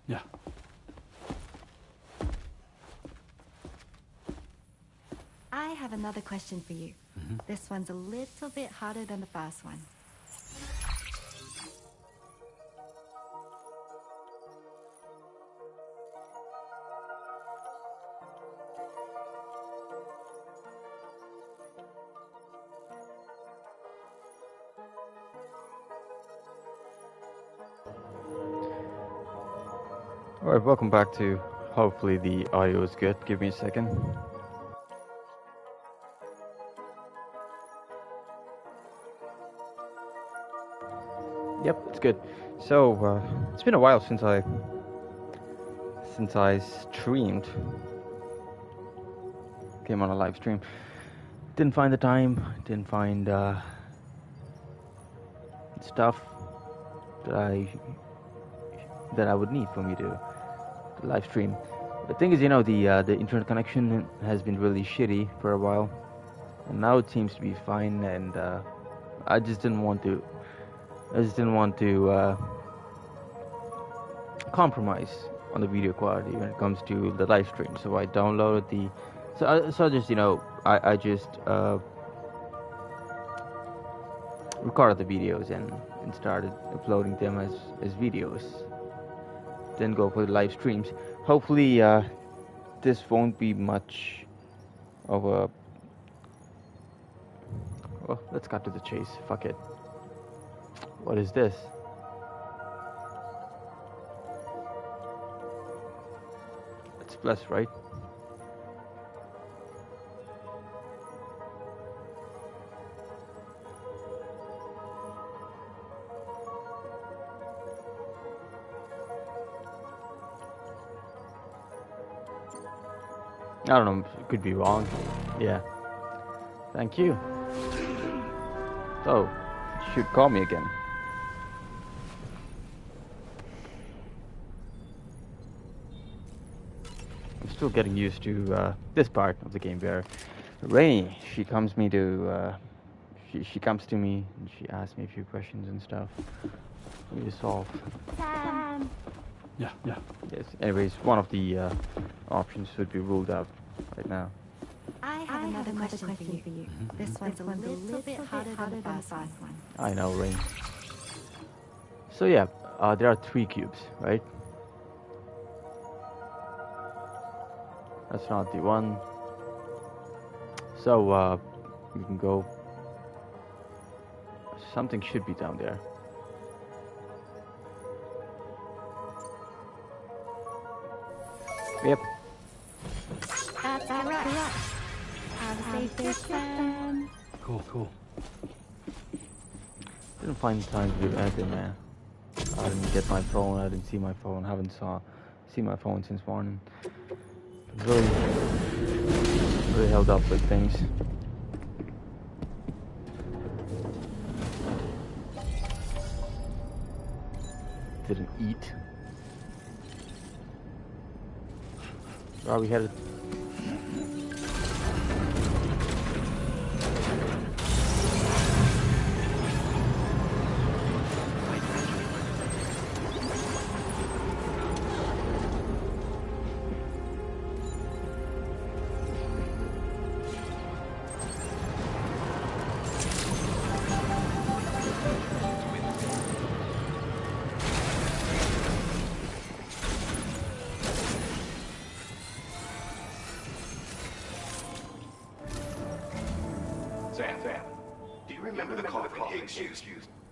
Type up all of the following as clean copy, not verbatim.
Yeah. I have another question for you. This one's a little bit harder than the first one. Alright, welcome back to, hopefully the audio is good. Give me a second. Yep, it's good. So, it's been a while since I streamed. Came on a live stream. Didn't find the time, didn't find stuff that I would need for me to live stream. The thing is, you know, the internet connection has been really shitty for a while, and now it seems to be fine. And I just didn't want to compromise on the video quality when it comes to the live stream. So I downloaded the. So I just, you know, I just recorded the videos and started uploading them as videos. Then go for the live streams. Hopefully this won't be much of a... Well, let's cut to the chase. Fuck it. What is this? It's plus, right? I don't know, it could be wrong. Yeah. Thank you. So, you should call me again. I'm still getting used to this part of the game where Rainy, she comes to me and she asks me a few questions and stuff for me to solve. Sam! Yeah. Yes, anyways, one of the options should be ruled out right now. I have another question for you. This one's a little bit harder than the first one. I know, Rain. So yeah, there are 3 cubes, right? That's not the one. So, we can go... Something should be down there. Yep. That's correct. Have a safe trip, Sam. Cool. Didn't find time to do anything, man. I didn't get my phone, I didn't see my phone, haven't seen my phone since morning. Really held up with things. Didn't eat. Where are we headed? Sam, do you remember the coffin Higgs used?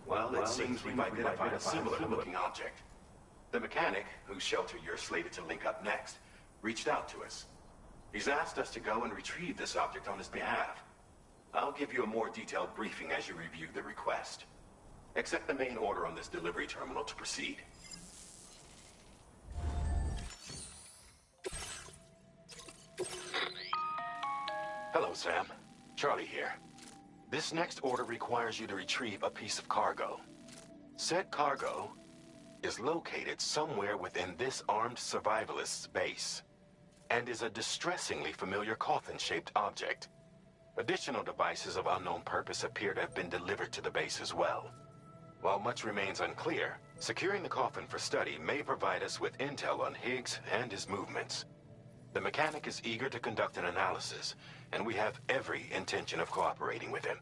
Well, it seems we've identified a similar-looking object. The mechanic, whose shelter you're slated to link up next, reached out to us. He's asked us to go and retrieve this object on his behalf. I'll give you a more detailed briefing as you review the request. Accept the main order on this delivery terminal to proceed. Hello, Sam. Charlie here. This next order requires you to retrieve a piece of cargo. Said cargo is located somewhere within this armed survivalist's base, and is a distressingly familiar coffin-shaped object. Additional devices of unknown purpose appear to have been delivered to the base as well. While much remains unclear, securing the coffin for study may provide us with intel on Higgs and his movements. The mechanic is eager to conduct an analysis, and we have every intention of cooperating with him.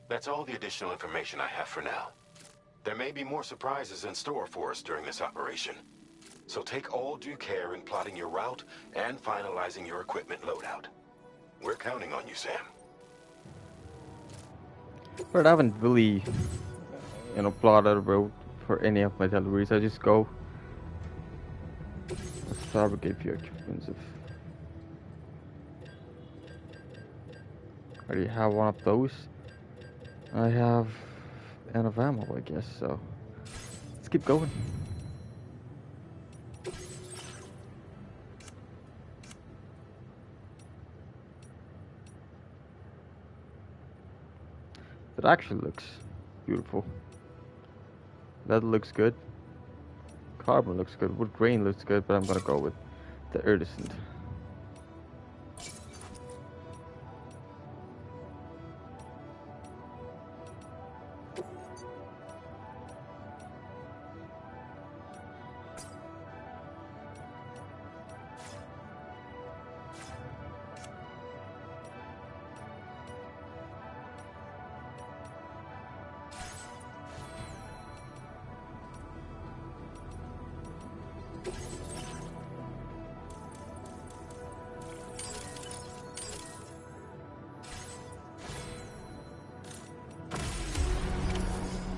That's all the additional information I have for now. There may be more surprises in store for us during this operation. So take all due care in plotting your route and finalizing your equipment loadout. We're counting on you, Sam. But I haven't really, plotted a route for any of my deliveries. I just go. Let's fabricate few expensive. I already have one of those. I have enough ammo, I guess, so let's keep going. That actually looks beautiful. That looks good. Carbon looks good. Wood grain looks good, but I'm gonna go with the iridescent.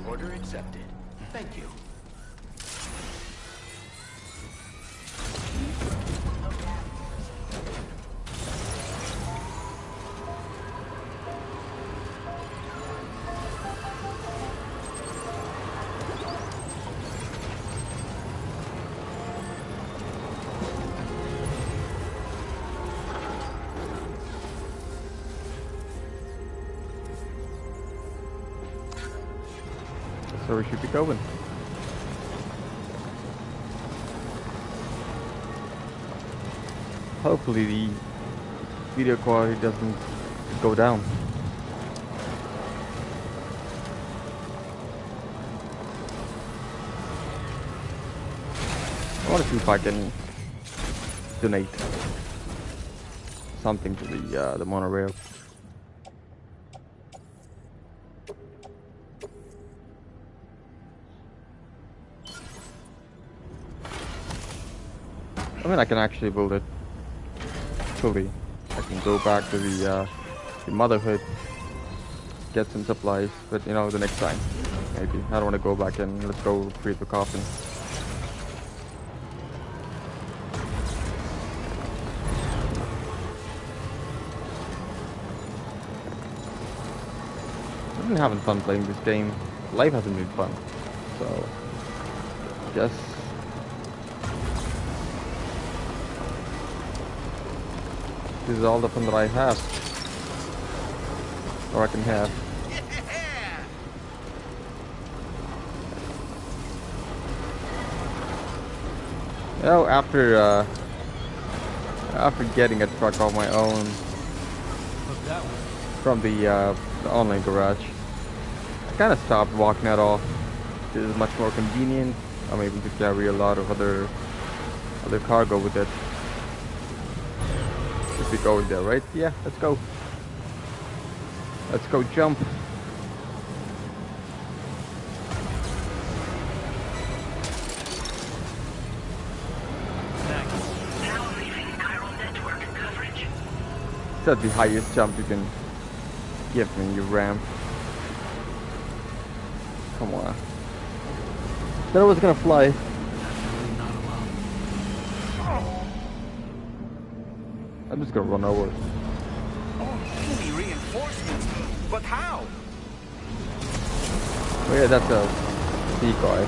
Order accepted. Thank you. So we should be going. Hopefully the video quality doesn't go down. I want to see if I can donate something to the monorail. I mean, I can actually build it fully. I can go back to the motherhood, get some supplies, but the next time, maybe. I don't want to go back and let's go create the coffin. I've been having fun playing this game. Life hasn't been fun, so I guess. This is all the fun that I have. Or I can have. After getting a truck of my own from the online garage, I kind of stopped walking at all. This is much more convenient. I'm able to carry a lot of other cargo with it. If we go in there, right? Yeah, let's go. Let's go jump. That's the highest jump you can give when you ramp. Come on. Thought I was gonna fly. I'm just gonna run over. Enemy reinforcements? But how? Oh yeah, that's a decoy.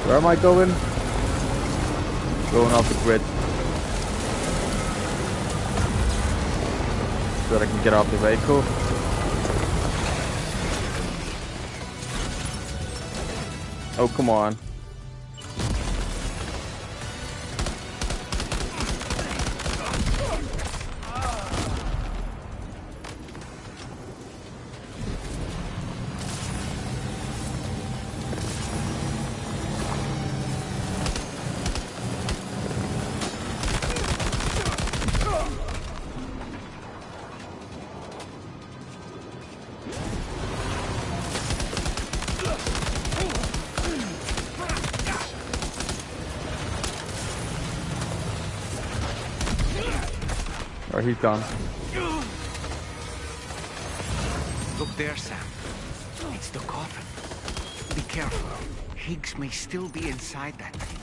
Where am I going? Going off the grid. So that I can get off the vehicle. Oh, come on. Or he's gone. Look there, Sam. It's the coffin. Be careful. Higgs may still be inside that thing.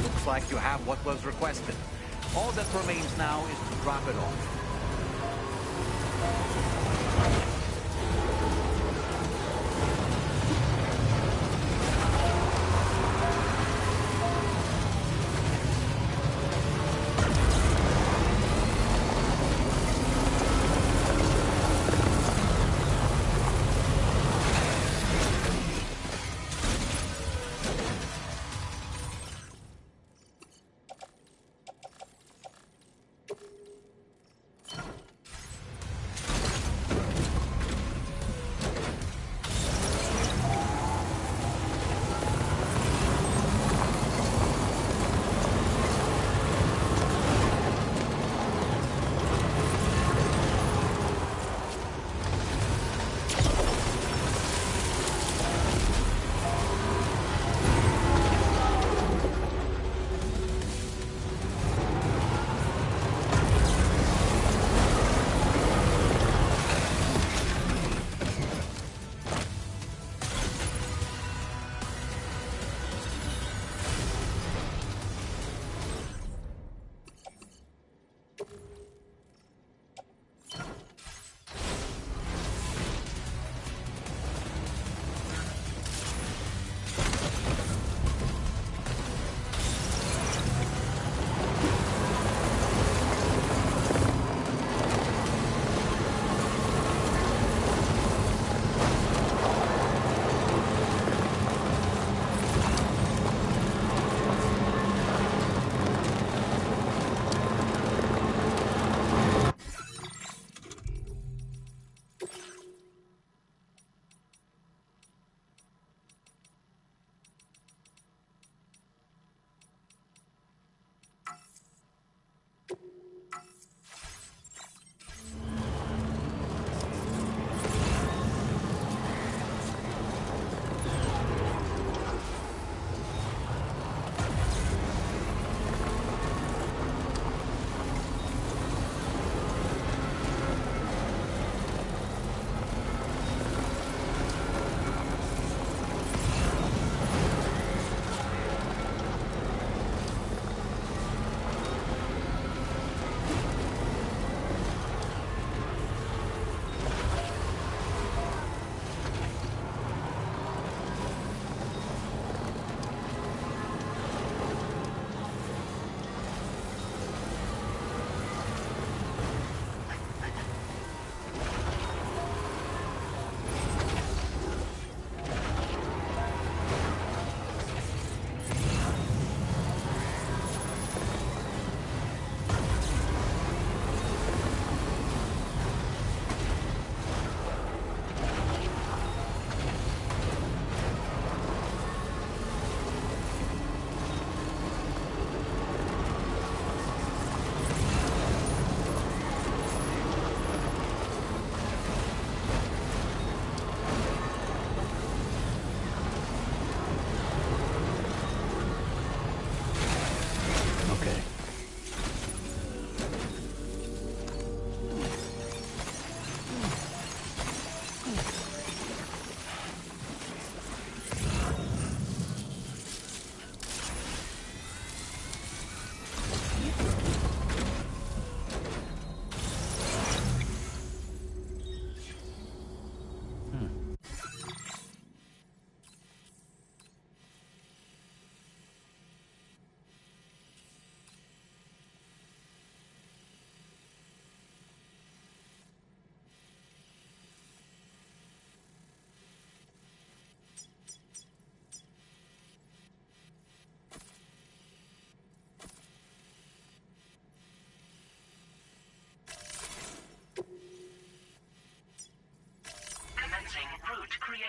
Looks like you have what was requested. All that remains now is to drop it off.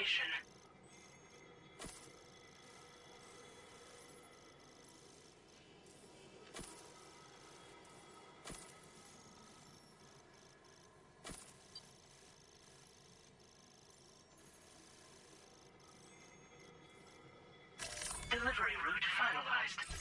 destination. Delivery route finalized.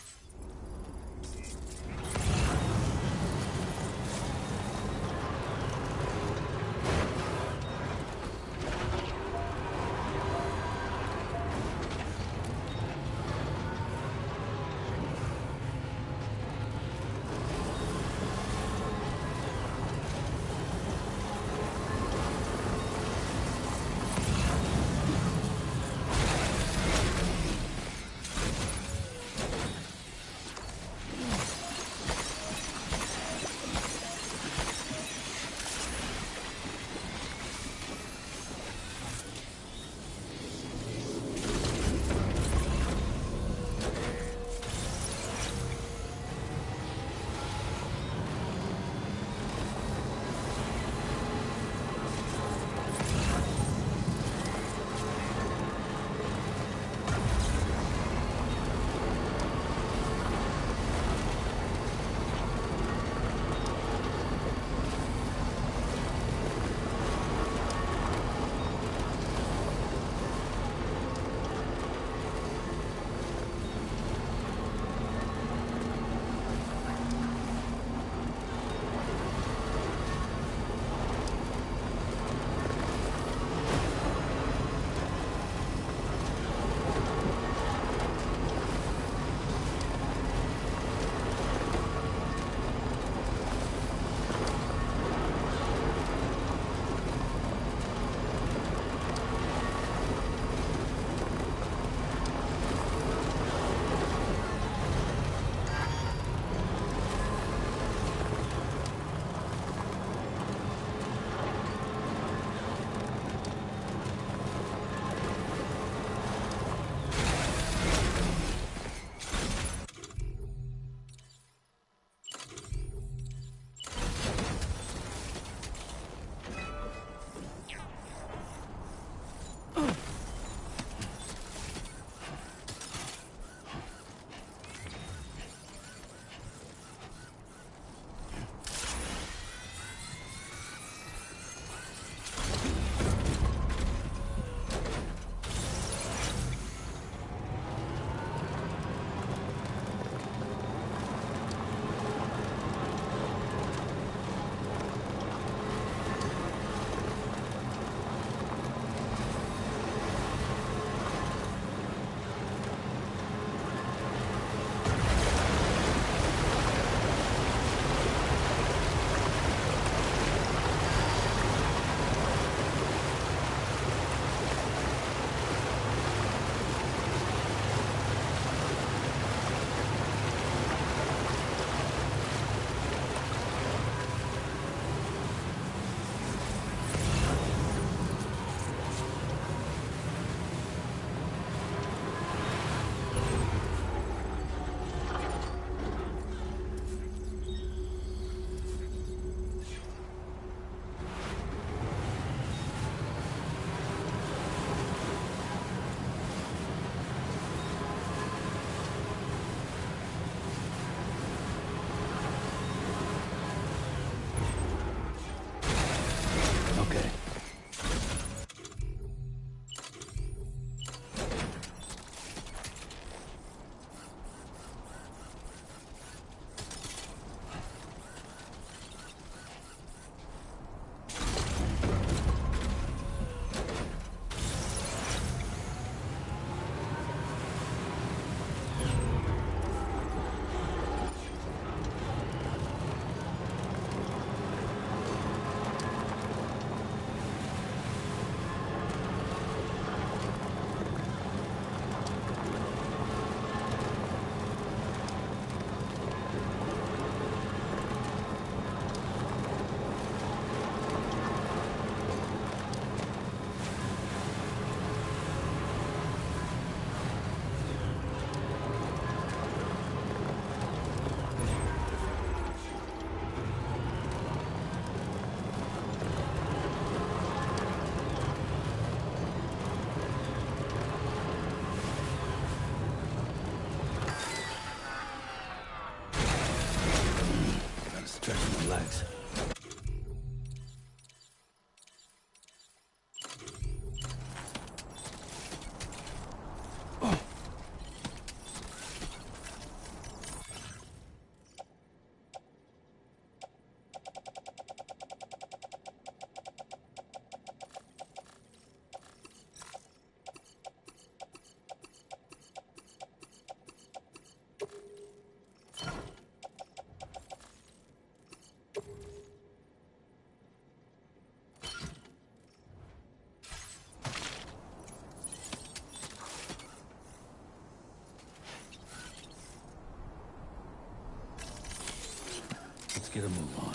get a move on.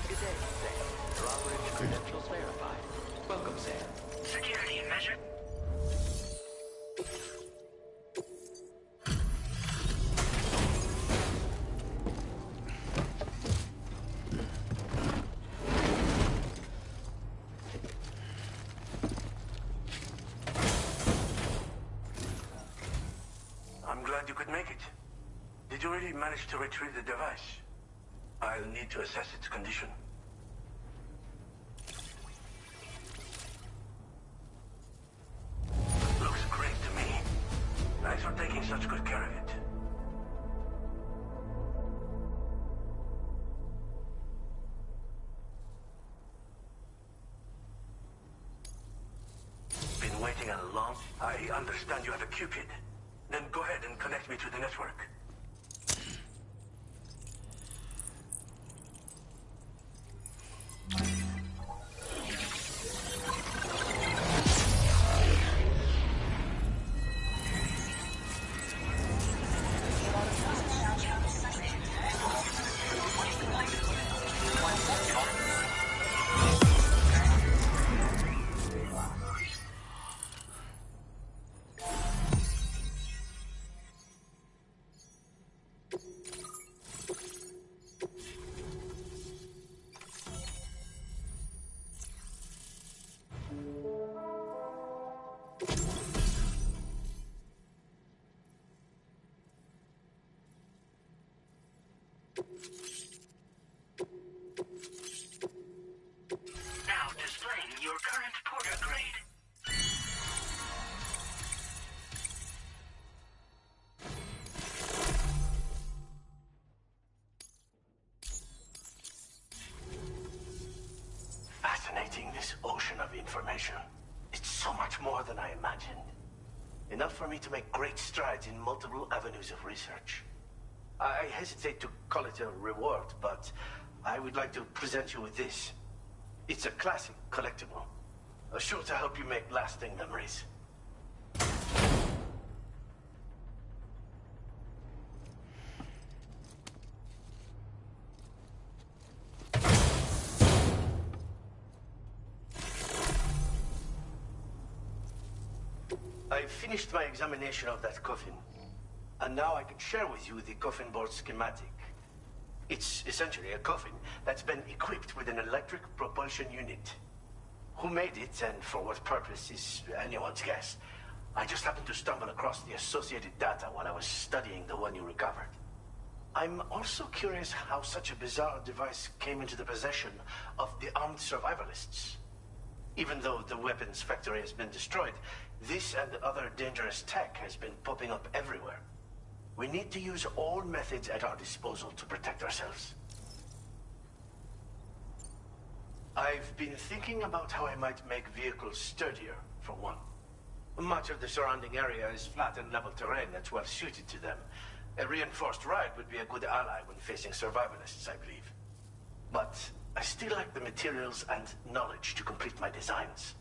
Good day, Sam. Your operating credentials verified. Welcome, Sam. Security measure. I'm glad you could make it. Did you really manage to retrieve the device? I'll need to assess its condition. Looks great to me. Thanks for taking such good care of it. Been waiting a long... I understand you have a Cupid. Then go ahead and connect me to the network. Now displaying your current porter grade. Fascinating, this ocean of information. It's so much more than I imagined. Enough for me to make great strides in multiple avenues of research. I hesitate to call it a reward, but I would like to present you with this. It's a classic collectible, sure to help you make lasting memories. I finished my examination of that coffin, and now I can share with you the coffin board schematic. It's essentially a coffin that's been equipped with an electric propulsion unit. Who made it and for what purpose is anyone's guess. I just happened to stumble across the associated data while I was studying the one you recovered. I'm also curious how such a bizarre device came into the possession of the armed survivalists. Even though the weapons factory has been destroyed, this and other dangerous tech has been popping up everywhere. We need to use all methods at our disposal to protect ourselves. I've been thinking about how I might make vehicles sturdier, for one. Much of the surrounding area is flat and level terrain that's well suited to them. A reinforced ride would be a good ally when facing survivalists, I believe. But I still lack the materials and knowledge to complete my designs.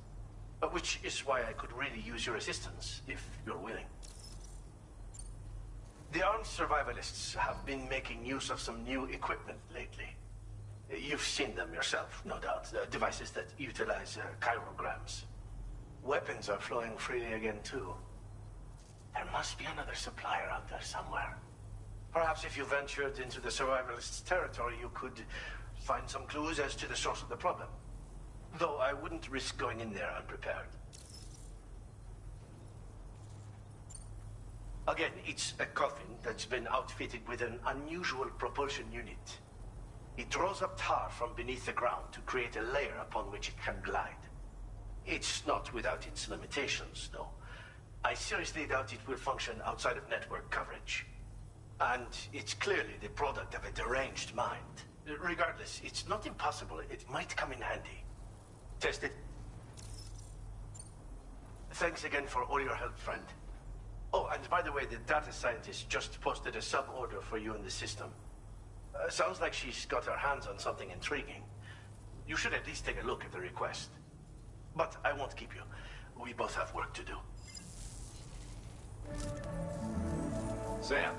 Which is why I could really use your assistance, if you're willing. The armed survivalists have been making use of some new equipment lately. You've seen them yourself, no doubt. Devices that utilize chirograms. Weapons are flowing freely again, too. There must be another supplier out there somewhere. Perhaps if you ventured into the survivalists' territory, you could find some clues as to the source of the problem. Though I wouldn't risk going in there unprepared. Again, it's a coffin that's been outfitted with an unusual propulsion unit. It draws up tar from beneath the ground to create a layer upon which it can glide. It's not without its limitations, though. I seriously doubt it will function outside of network coverage. And it's clearly the product of a deranged mind. Regardless, it's not impossible. It might come in handy. Test it. Thanks again for all your help, friend. Oh, and by the way, the data scientist just posted a sub-order for you in the system. Sounds like she's got her hands on something intriguing. You should at least take a look at the request. But I won't keep you. We both have work to do. Sam,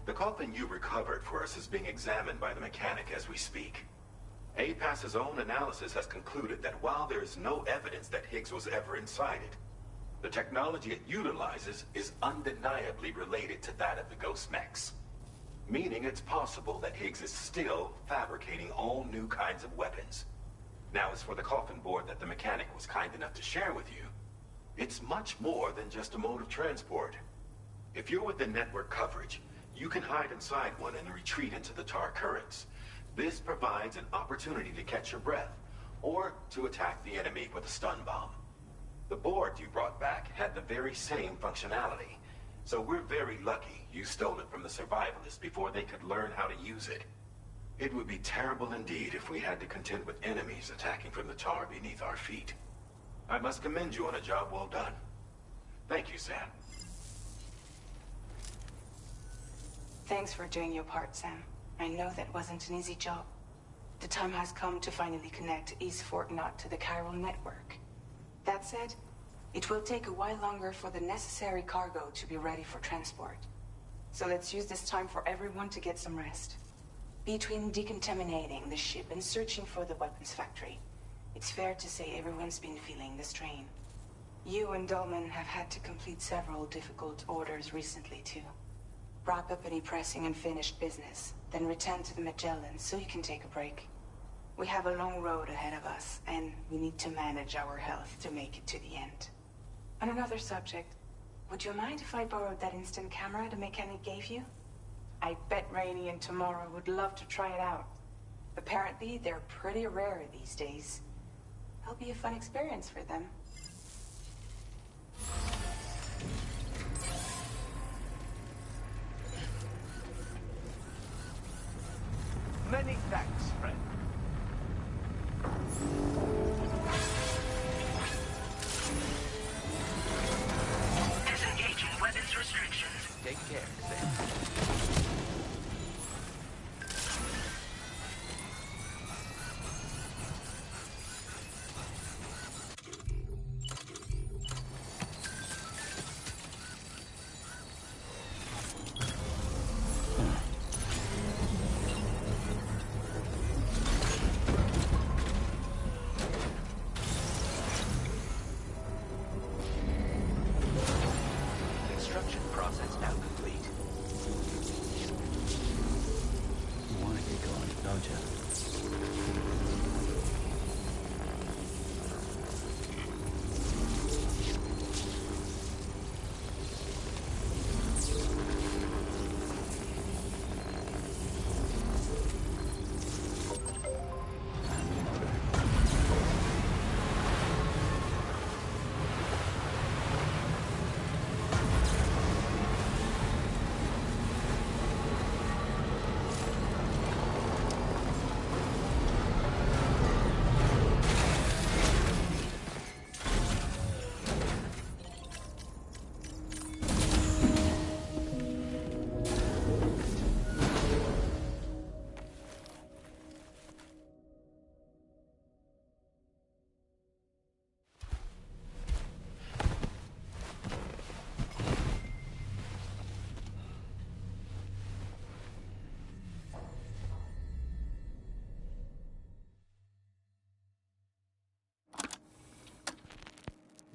the coffin you recovered for us is being examined by the mechanic as we speak. APAS's own analysis has concluded that while there is no evidence that Higgs was ever inside it, the technology it utilizes is undeniably related to that of the Ghost Mechs. Meaning it's possible that Higgs is still fabricating all new kinds of weapons. Now, as for the coffin board that the mechanic was kind enough to share with you, it's much more than just a mode of transport. If you're within network coverage, you can hide inside one and retreat into the tar currents. This provides an opportunity to catch your breath, or to attack the enemy with a stun bomb. The board you brought back had the very same functionality, so we're very lucky you stole it from the survivalists before they could learn how to use it. It would be terrible indeed if we had to contend with enemies attacking from the tar beneath our feet. I must commend you on a job well done. Thank you, Sam. Thanks for doing your part, Sam. I know that wasn't an easy job. The time has come to finally connect East Fort Knot to the chiral network. That said, it will take a while longer for the necessary cargo to be ready for transport. So let's use this time for everyone to get some rest. Between decontaminating the ship and searching for the weapons factory, it's fair to say everyone's been feeling the strain. You and Dolman have had to complete several difficult orders recently, too. Wrap up any pressing and finished business, then return to the Magellan so you can take a break. We have a long road ahead of us, and we need to manage our health to make it to the end. On another subject, would you mind if I borrowed that instant camera the mechanic gave you? I bet Rainey and Tamara would love to try it out. Apparently, they're pretty rare these days. It'll be a fun experience for them. Many thanks, friend. Disengaging weapons restrictions. Take care, Sam. Construction process now complete. You want to get going, don't you?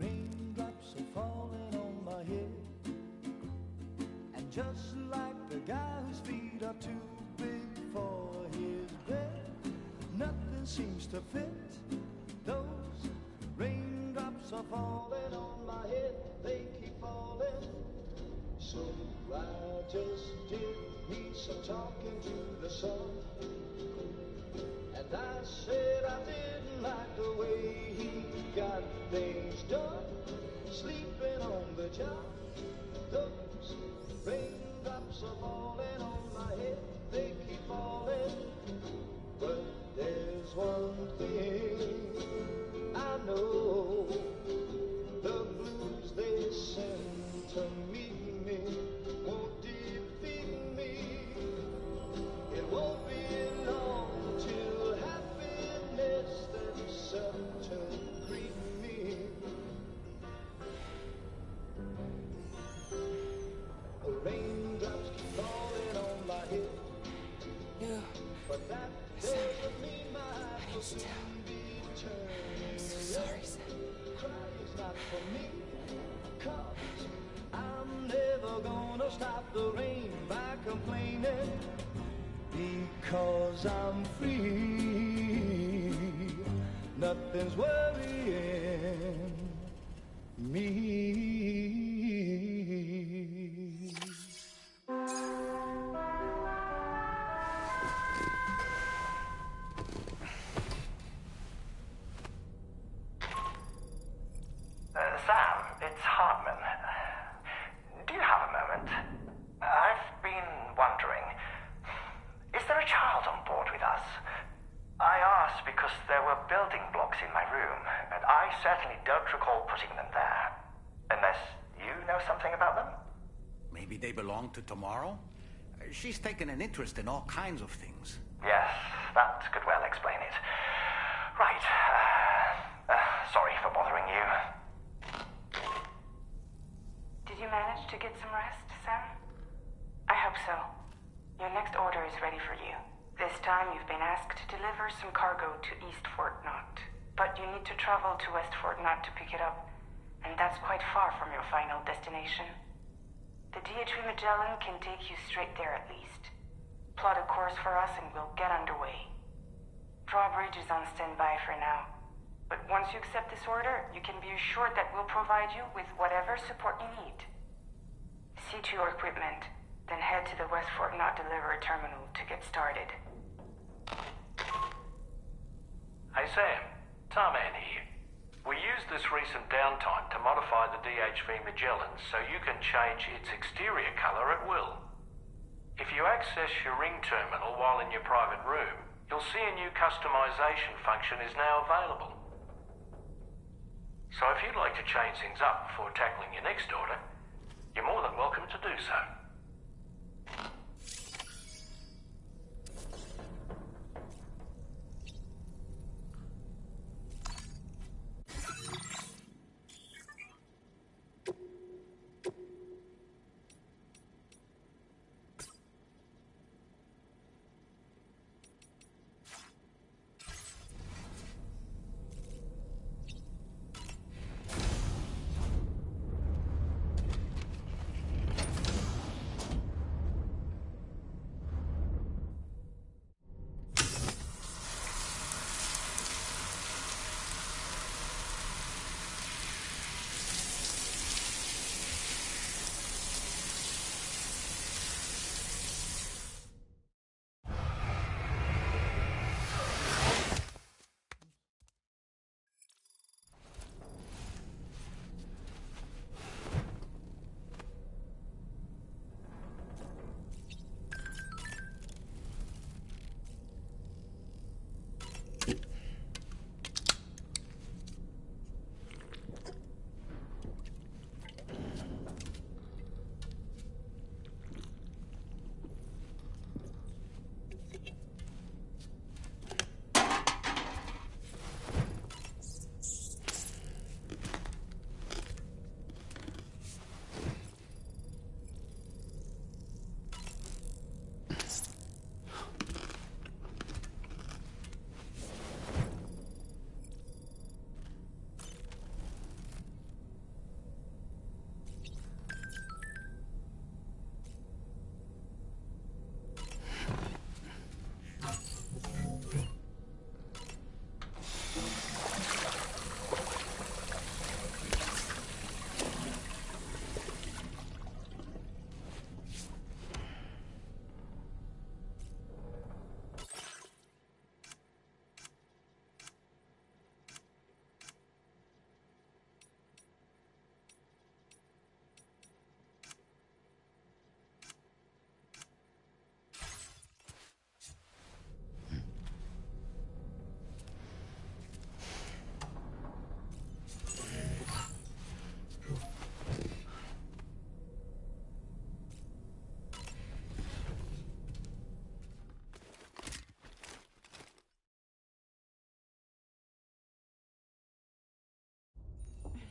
Raindrops are falling on my head, and just like the guy whose feet are too big for his bed, nothing seems to fit. Those raindrops are falling on my head, they keep falling. So I just did me some talking to the sun, and I said I didn't like the way he got things done, sleeping on the job. Those raindrops are falling on my head, they keep falling. But there's one thing I know, the blues they send to meet me won't defeat me. It won't stop the rain by complaining, because I'm free. Nothing's worrying me. Sam, it's Hartman. Do you have a moment? I've been wondering, is there a child on board with us? I asked because there were building blocks in my room, and I certainly don't recall putting them there. Unless you know something about them? Maybe they belong to tomorrow? She's taken an interest in all kinds of things. Yes, that could well explain it. Right. Sorry for bothering you. Did you manage to get some rest, Sam? I hope so. Your next order is ready for you. This time you've been asked to deliver some cargo to East Fort Knot. But you need to travel to West Fort Knot to pick it up, and that's quite far from your final destination. The DHV Magellan can take you straight there at least. Plot a course for us and we'll get underway. Drawbridge is on standby for now. But once you accept this order, you can be assured that we'll provide you with whatever support you need. See to your equipment, then head to the West Fort Knot delivery terminal to get started. Hey Sam, Tarman here. We used this recent downtime to modify the DHV Magellan so you can change its exterior colour at will. If you access your ring terminal while in your private room, you'll see a new customization function is now available. So if you'd like to change things up before tackling your next order, you're more than welcome to do so.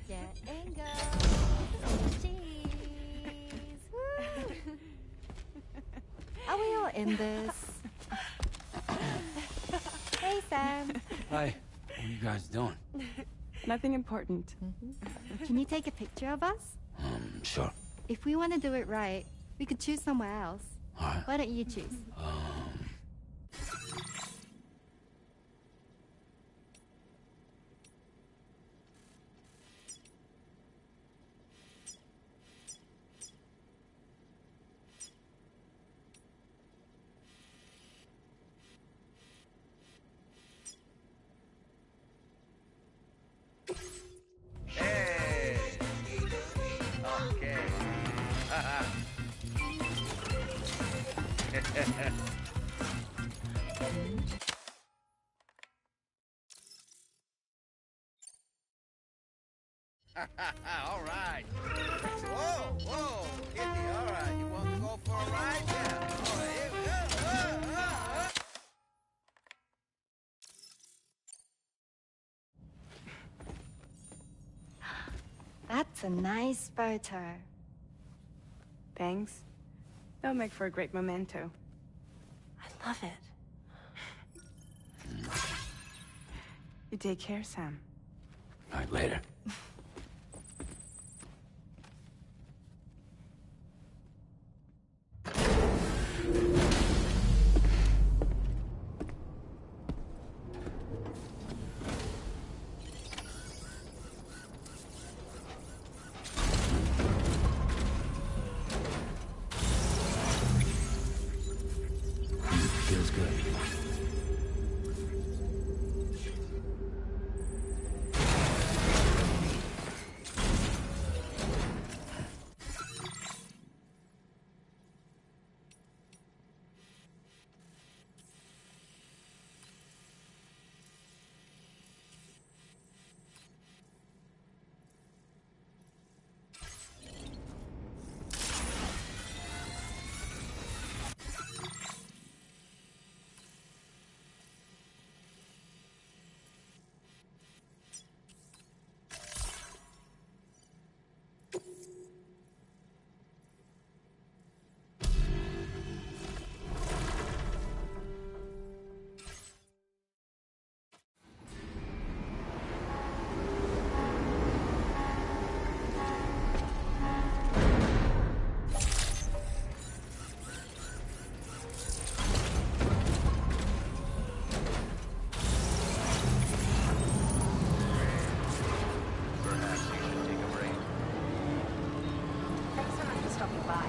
Getting go. Cheese. Woo. Are we all in this? Hey, Sam. Hi. What are you guys doing? Nothing important. Can you take a picture of us? Sure. If we want to do it right, We could choose somewhere else. All right. Why don't you choose? Hey! Okay. All right. Whoa, whoa, Kitty, all right. You want to go for a ride? Yeah. All right, here we go. That's a nice photo. Thanks. That'll make for a great memento. I love it. You take care, Sam. All right, later. Feels good. Perhaps you should take a break. Thanks so much for stopping by.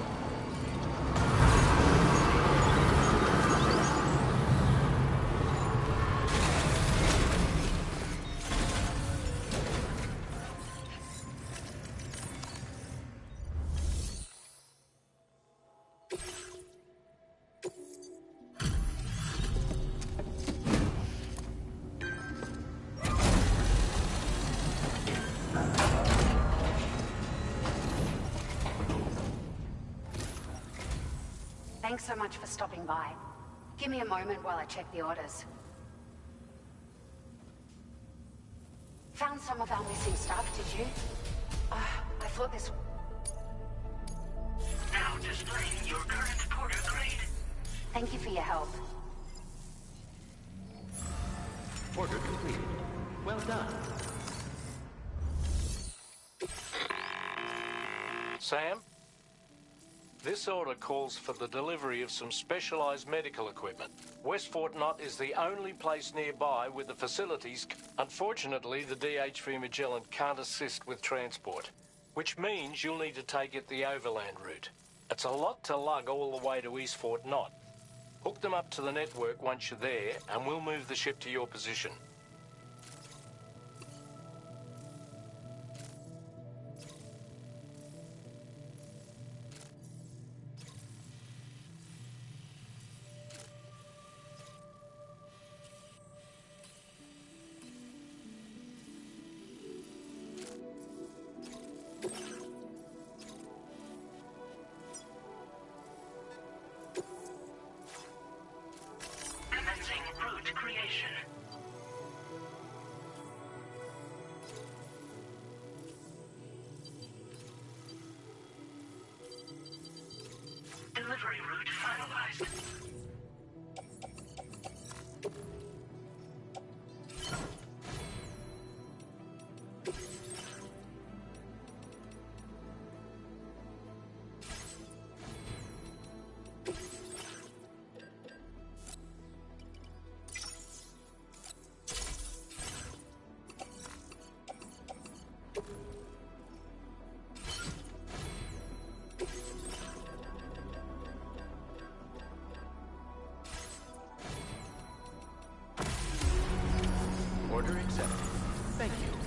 Thanks so much for stopping by. Give me a moment while I check the orders. Found some of our missing stuff, did you? I thought this... Now displaying your current porter grade. Thank you for your help. Order completed. Well done. Sam? This order calls for the delivery of some specialized medical equipment. West Fort Knott is the only place nearby with the facilities. Unfortunately, the DHV Magellan can't assist with transport, which means you'll need to take it the overland route. It's a lot to lug all the way to East Fort Knott. Hook them up to the network once you're there, and we'll move the ship to your position. Commencing route creation. Thank you.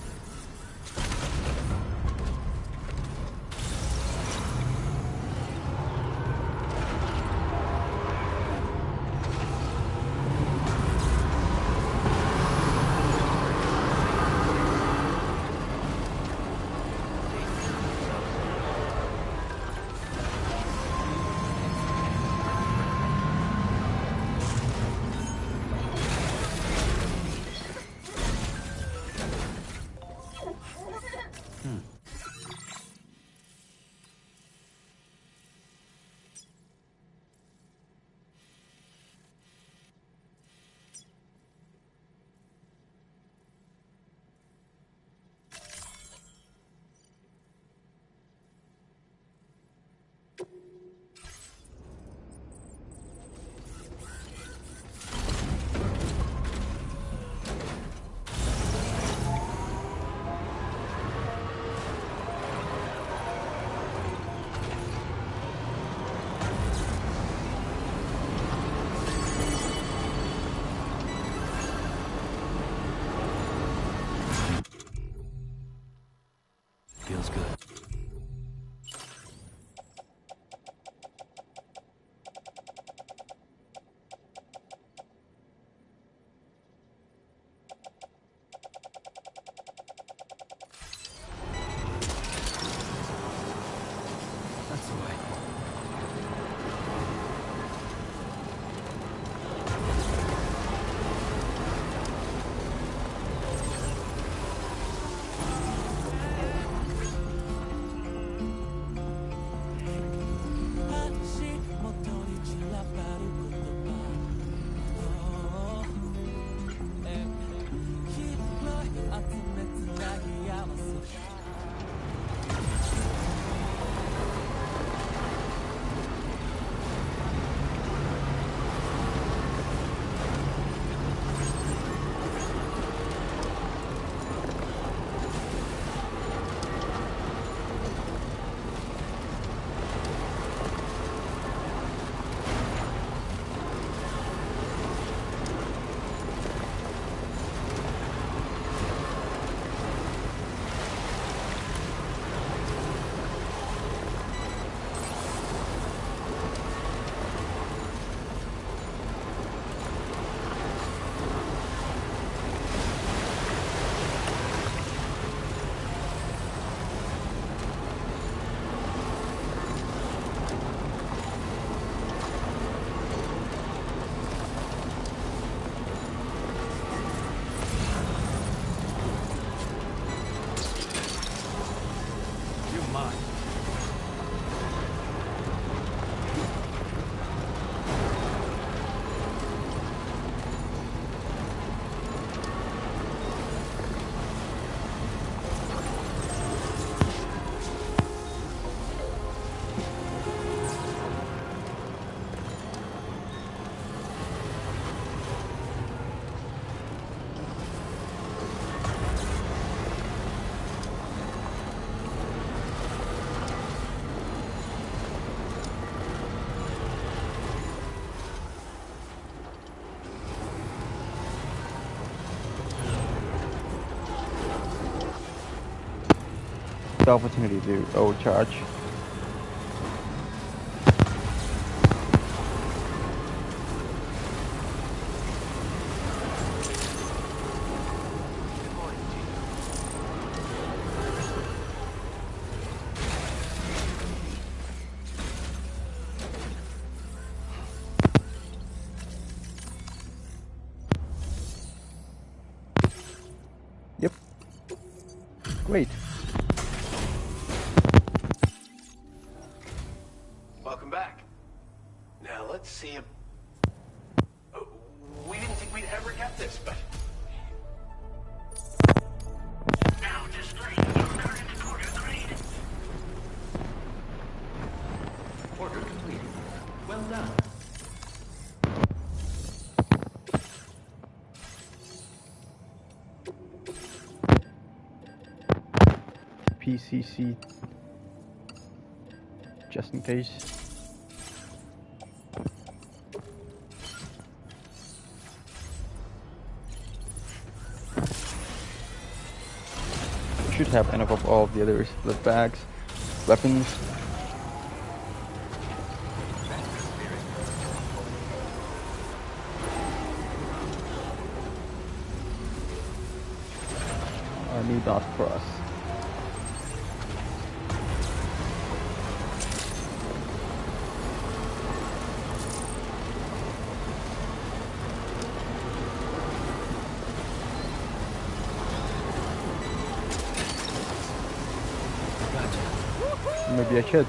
Feels good. That's the way. The opportunity to overcharge. Yep. Great. Welcome back. Now let's see if... we didn't think we'd ever get this, but... Now displaying your current porter grade. Order complete. Well done. PCC. Just in case. should have enough of all of the others. Blood bags, weapons. I need that cross. Maybe I should.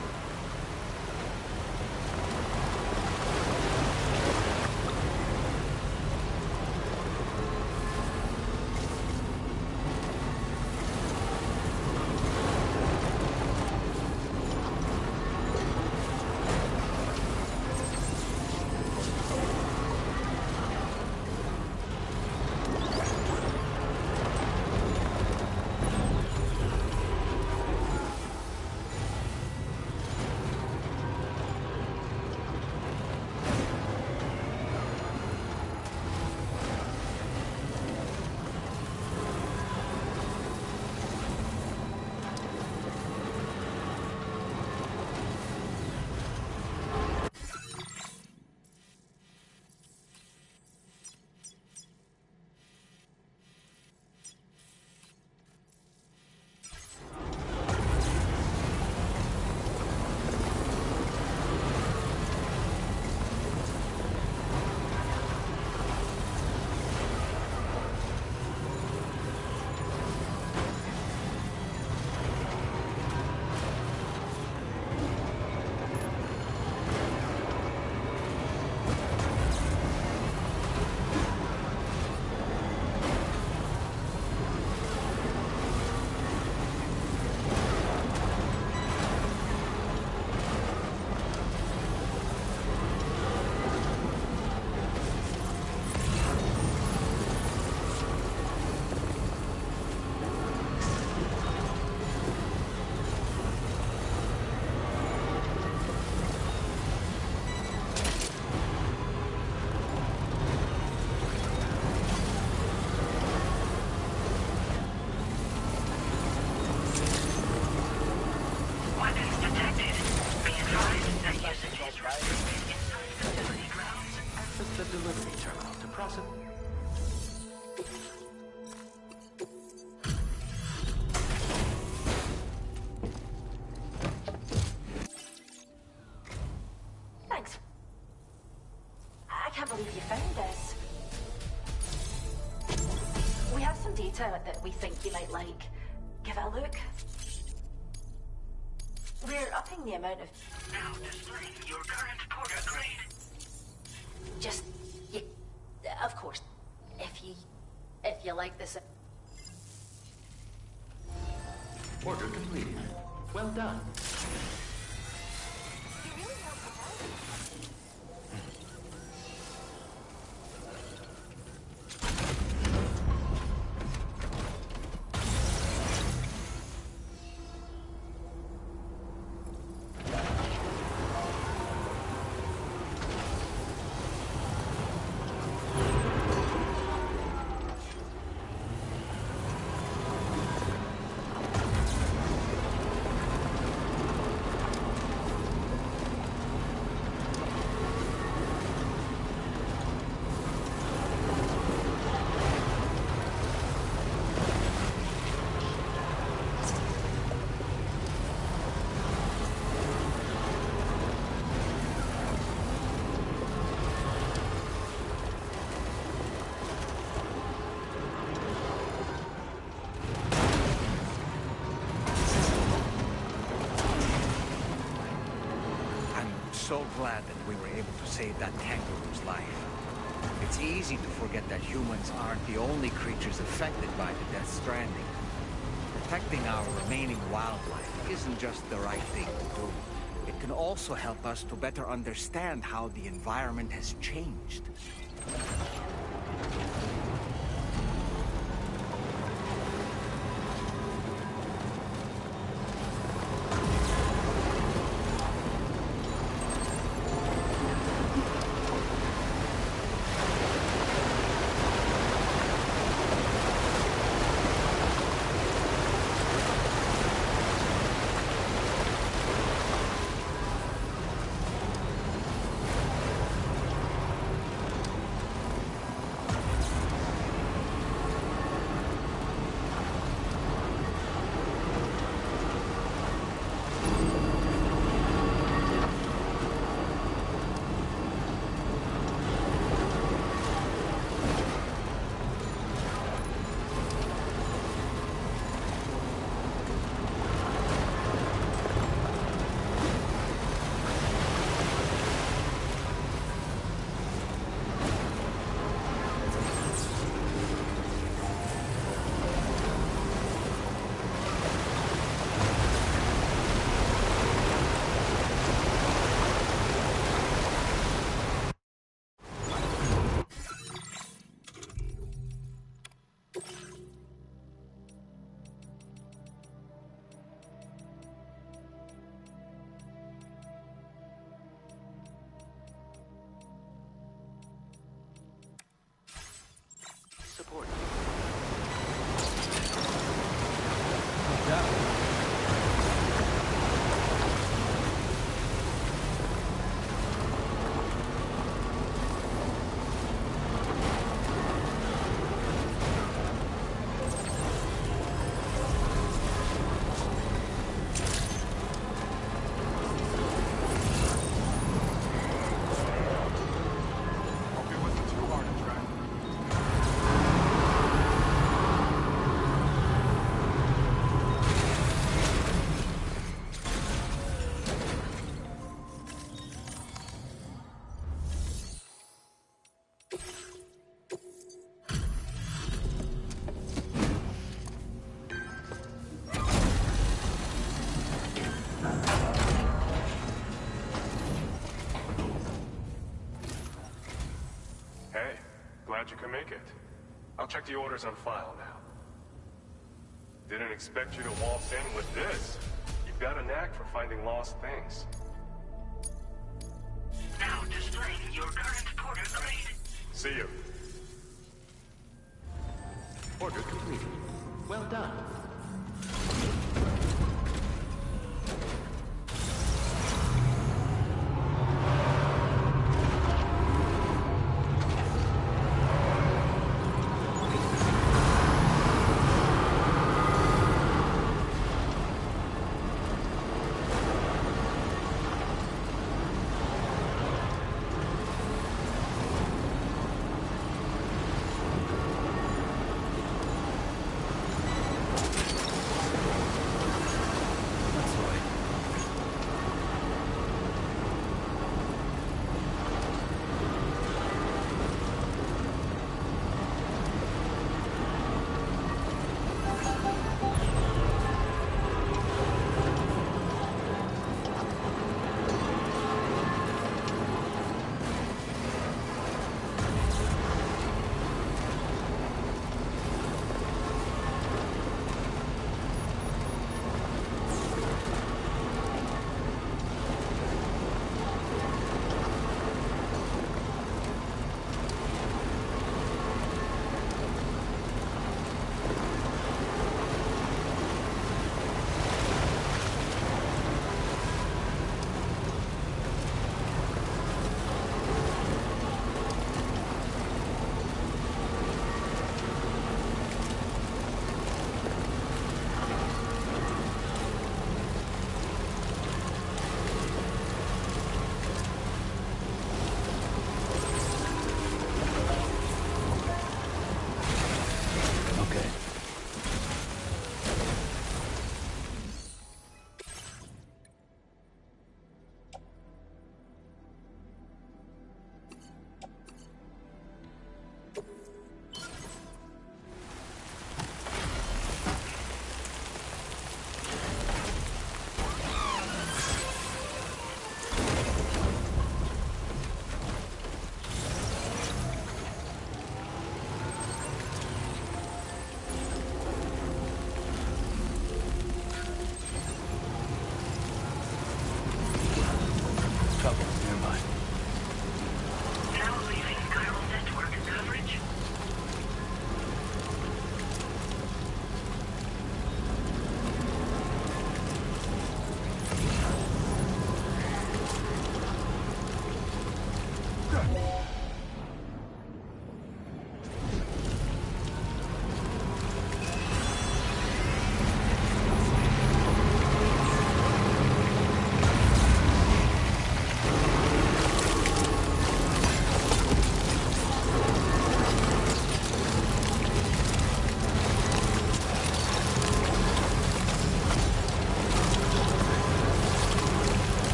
Thanks. I can't believe you found this. We have some data that we think you might like. Give it a look. We're upping the amount of... Now displaying your current porter grade. Just... of course. If you like this... Order completed. Well done. So glad that we were able to save that kangaroo's life. It's easy to forget that humans aren't the only creatures affected by the Death Stranding. Protecting our remaining wildlife isn't just the right thing to do. It can also help us to better understand how the environment has changed. Glad you can make it. I'll check the orders on file now. Didn't expect you to waltz in with this. You've got a knack for finding lost things. Now displaying your current porter grade. See you. Order completed. Well done.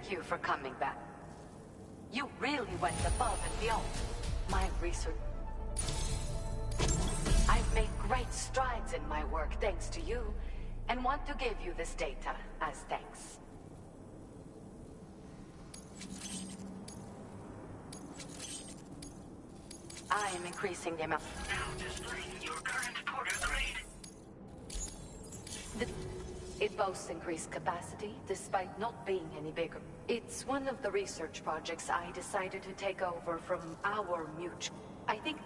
Thank you for coming back. You really went above and beyond. My research... I've made great strides in my work thanks to you, and want to give you this data as thanks. I am increasing the amount... Now displaying your current Porter grade. It boasts increased capacity, despite not being any bigger. It's one of the research projects I decided to take over from our mutual... I think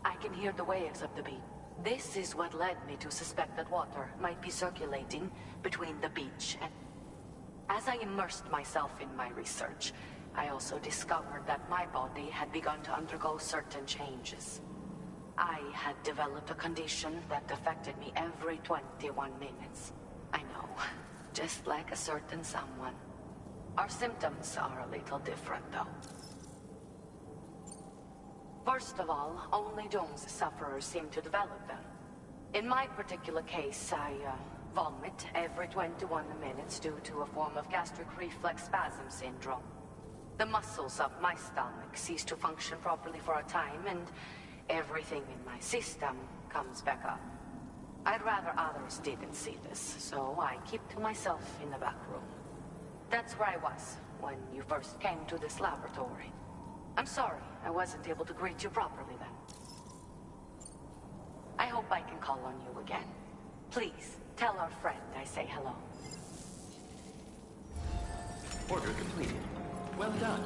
I can hear the waves of the beach. This is what led me to suspect that water might be circulating between the beach and... As I immersed myself in my research, I also discovered that my body had begun to undergo certain changes. I had developed a condition that affected me every 21 minutes. I know, just like a certain someone. Our symptoms are a little different, though. First of all, only Doom's sufferers seem to develop them. In my particular case, I vomit every 21 minutes due to a form of gastric reflex spasm syndrome. The muscles of my stomach cease to function properly for a time, and everything in my system comes back up. I'd rather others didn't see this, so I keep to myself in the back room. That's where I was when you first came to this laboratory. I'm sorry I wasn't able to greet you properly then. I hope I can call on you again. Please, tell our friend I say hello. Order completed. Well done.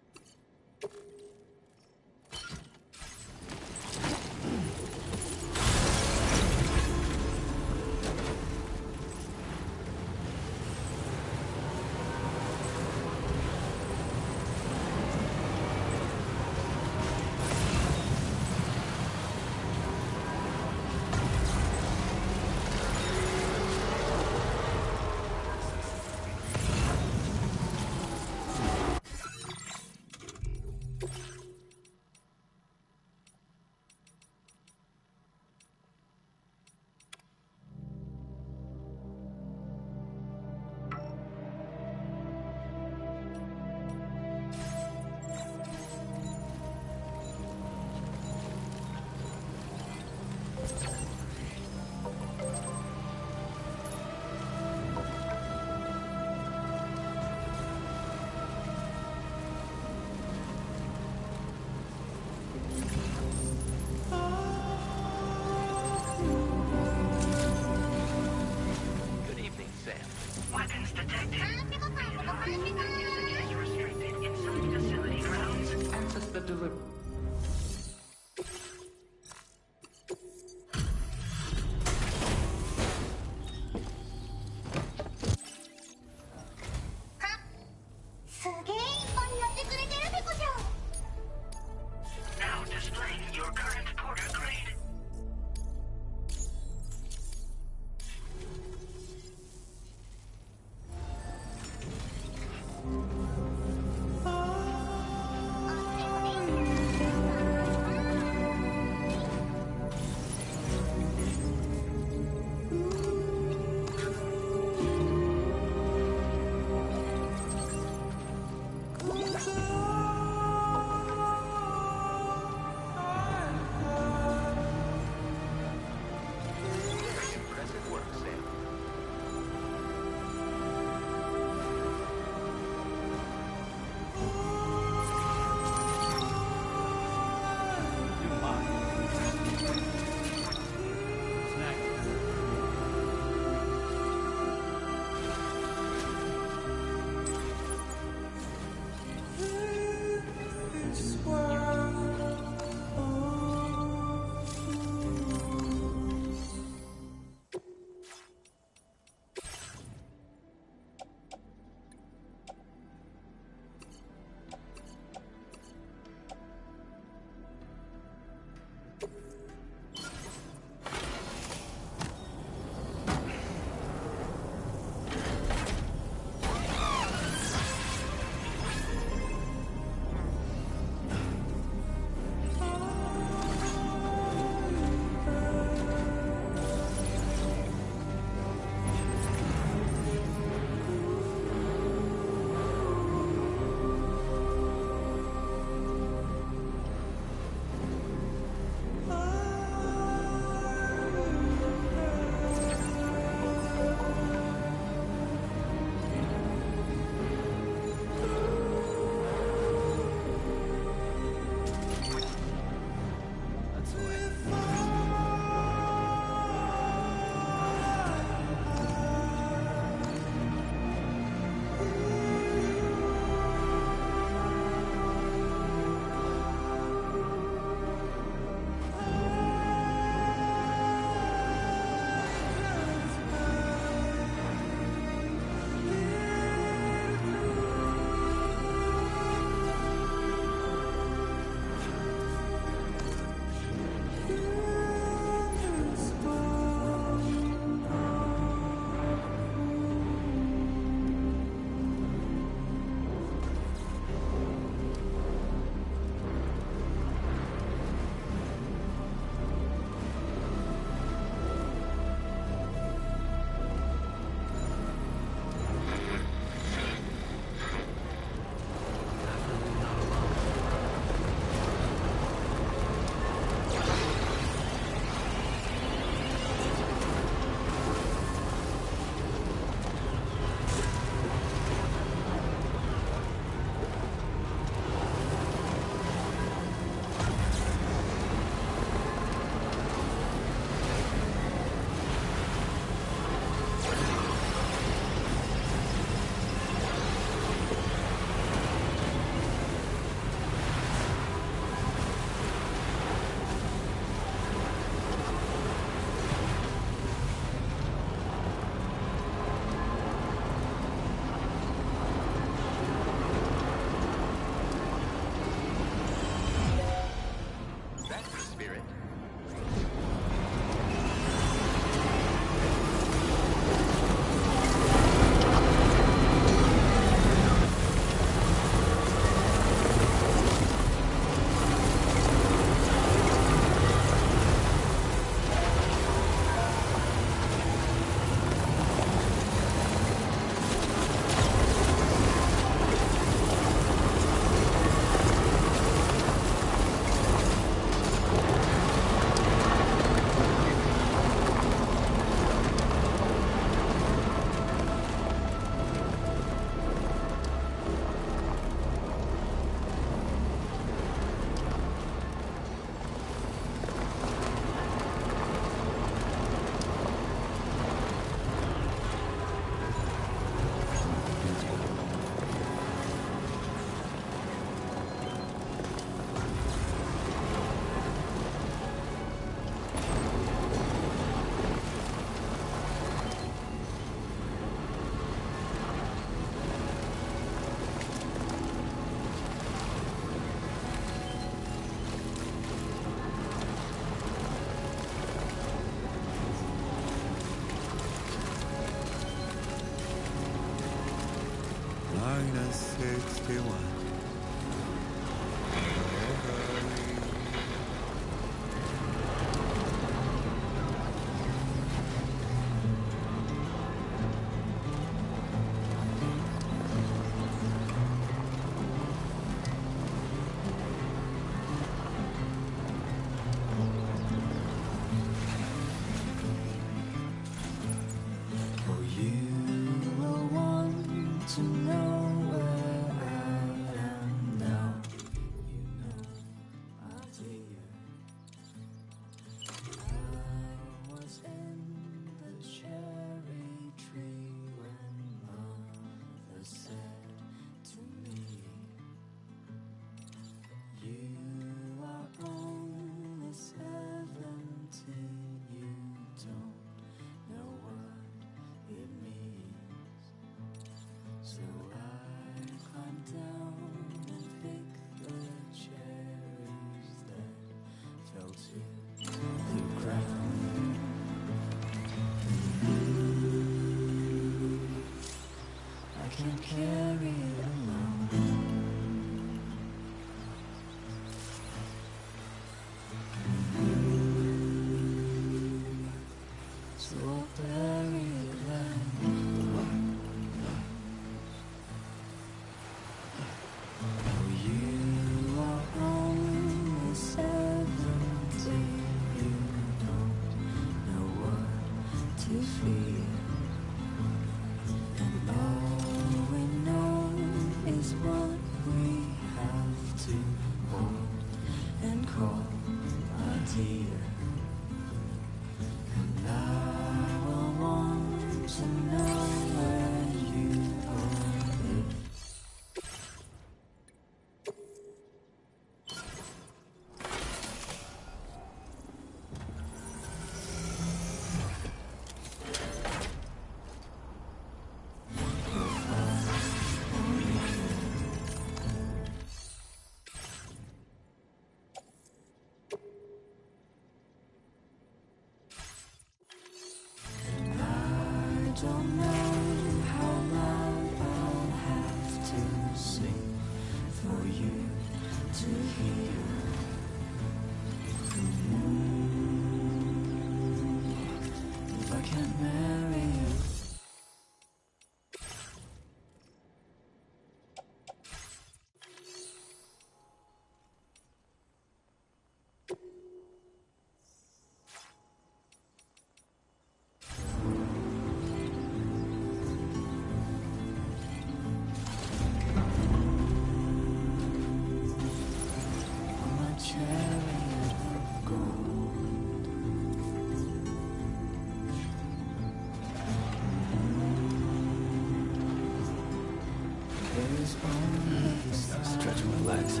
Stretch my legs.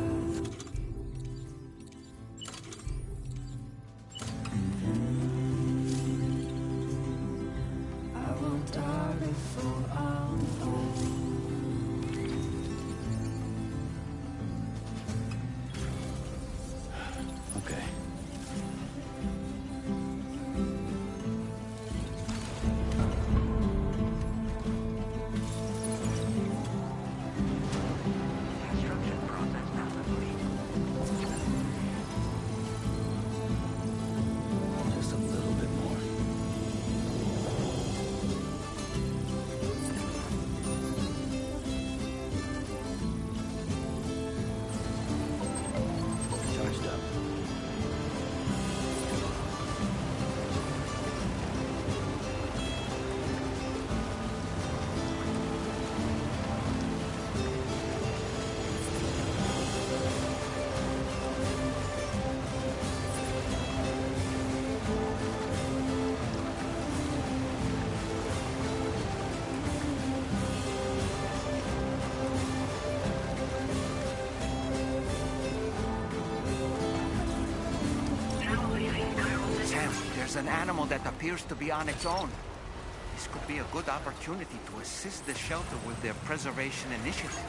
I will die before I'm old. Okay. Just a little bit more. Charged up. Sam, there's an animal that appears to be on its own. This could be a good opportunity to assist the shelter with their preservation initiative.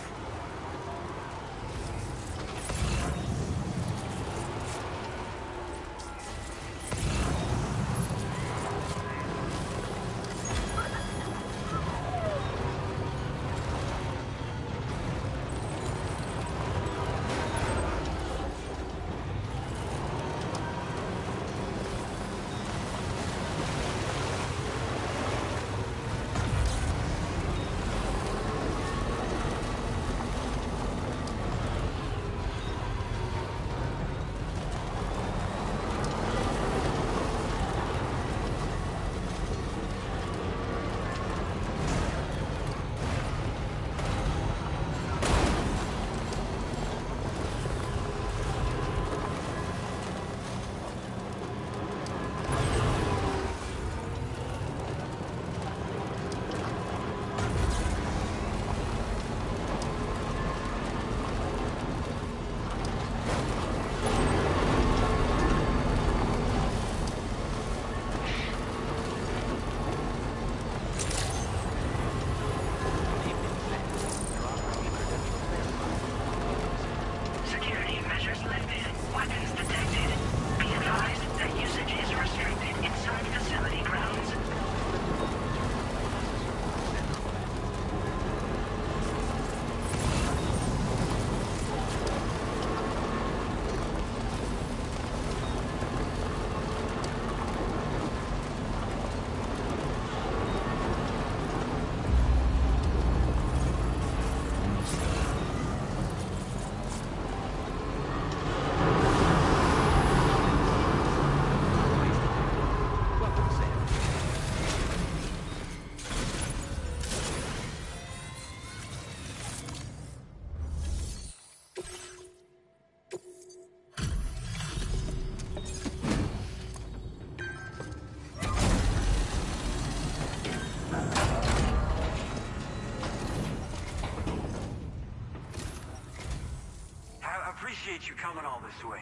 appreciate you coming all this way.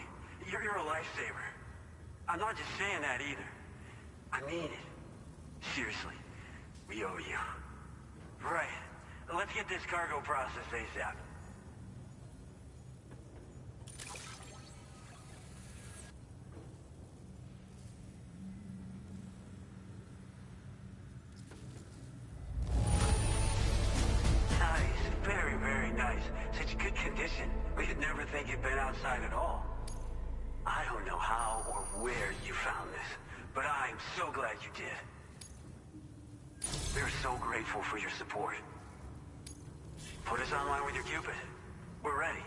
You're a lifesaver. I'm not just saying that either. I mean it. Seriously. We owe you. Right. Let's get this cargo processed ASAP. Nice. Very, very nice. Such good condition. We'd never think you'd been outside at all. I don't know how or where you found this, but I'm so glad you did. We're so grateful for your support. Put us online with your Cupid. We're ready.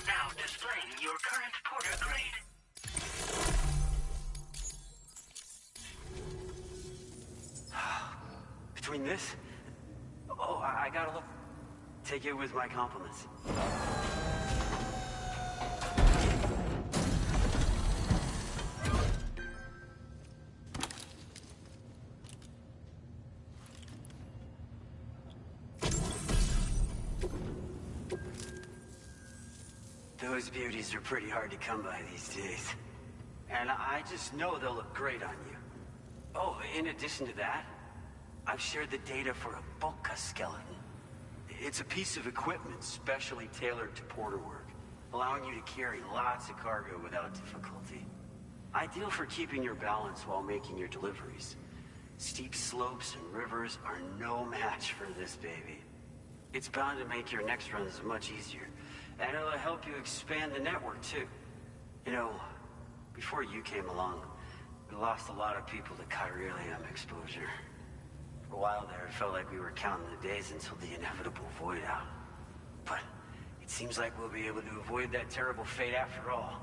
Now displaying your current porter grade. Between this... Oh, I gotta look. Take it with my compliments. Those beauties are pretty hard to come by these days. And I just know they'll look great on you. Oh, in addition to that, I've shared the data for a Boca skeleton. It's a piece of equipment specially tailored to porter work, allowing you to carry lots of cargo without difficulty. Ideal for keeping your balance while making your deliveries. Steep slopes and rivers are no match for this baby. It's bound to make your next runs much easier, and it'll help you expand the network too. You know, before you came along, we lost a lot of people to chiralium exposure. For a while there, it felt like we were counting the days until the inevitable void out. But it seems like we'll be able to avoid that terrible fate after all.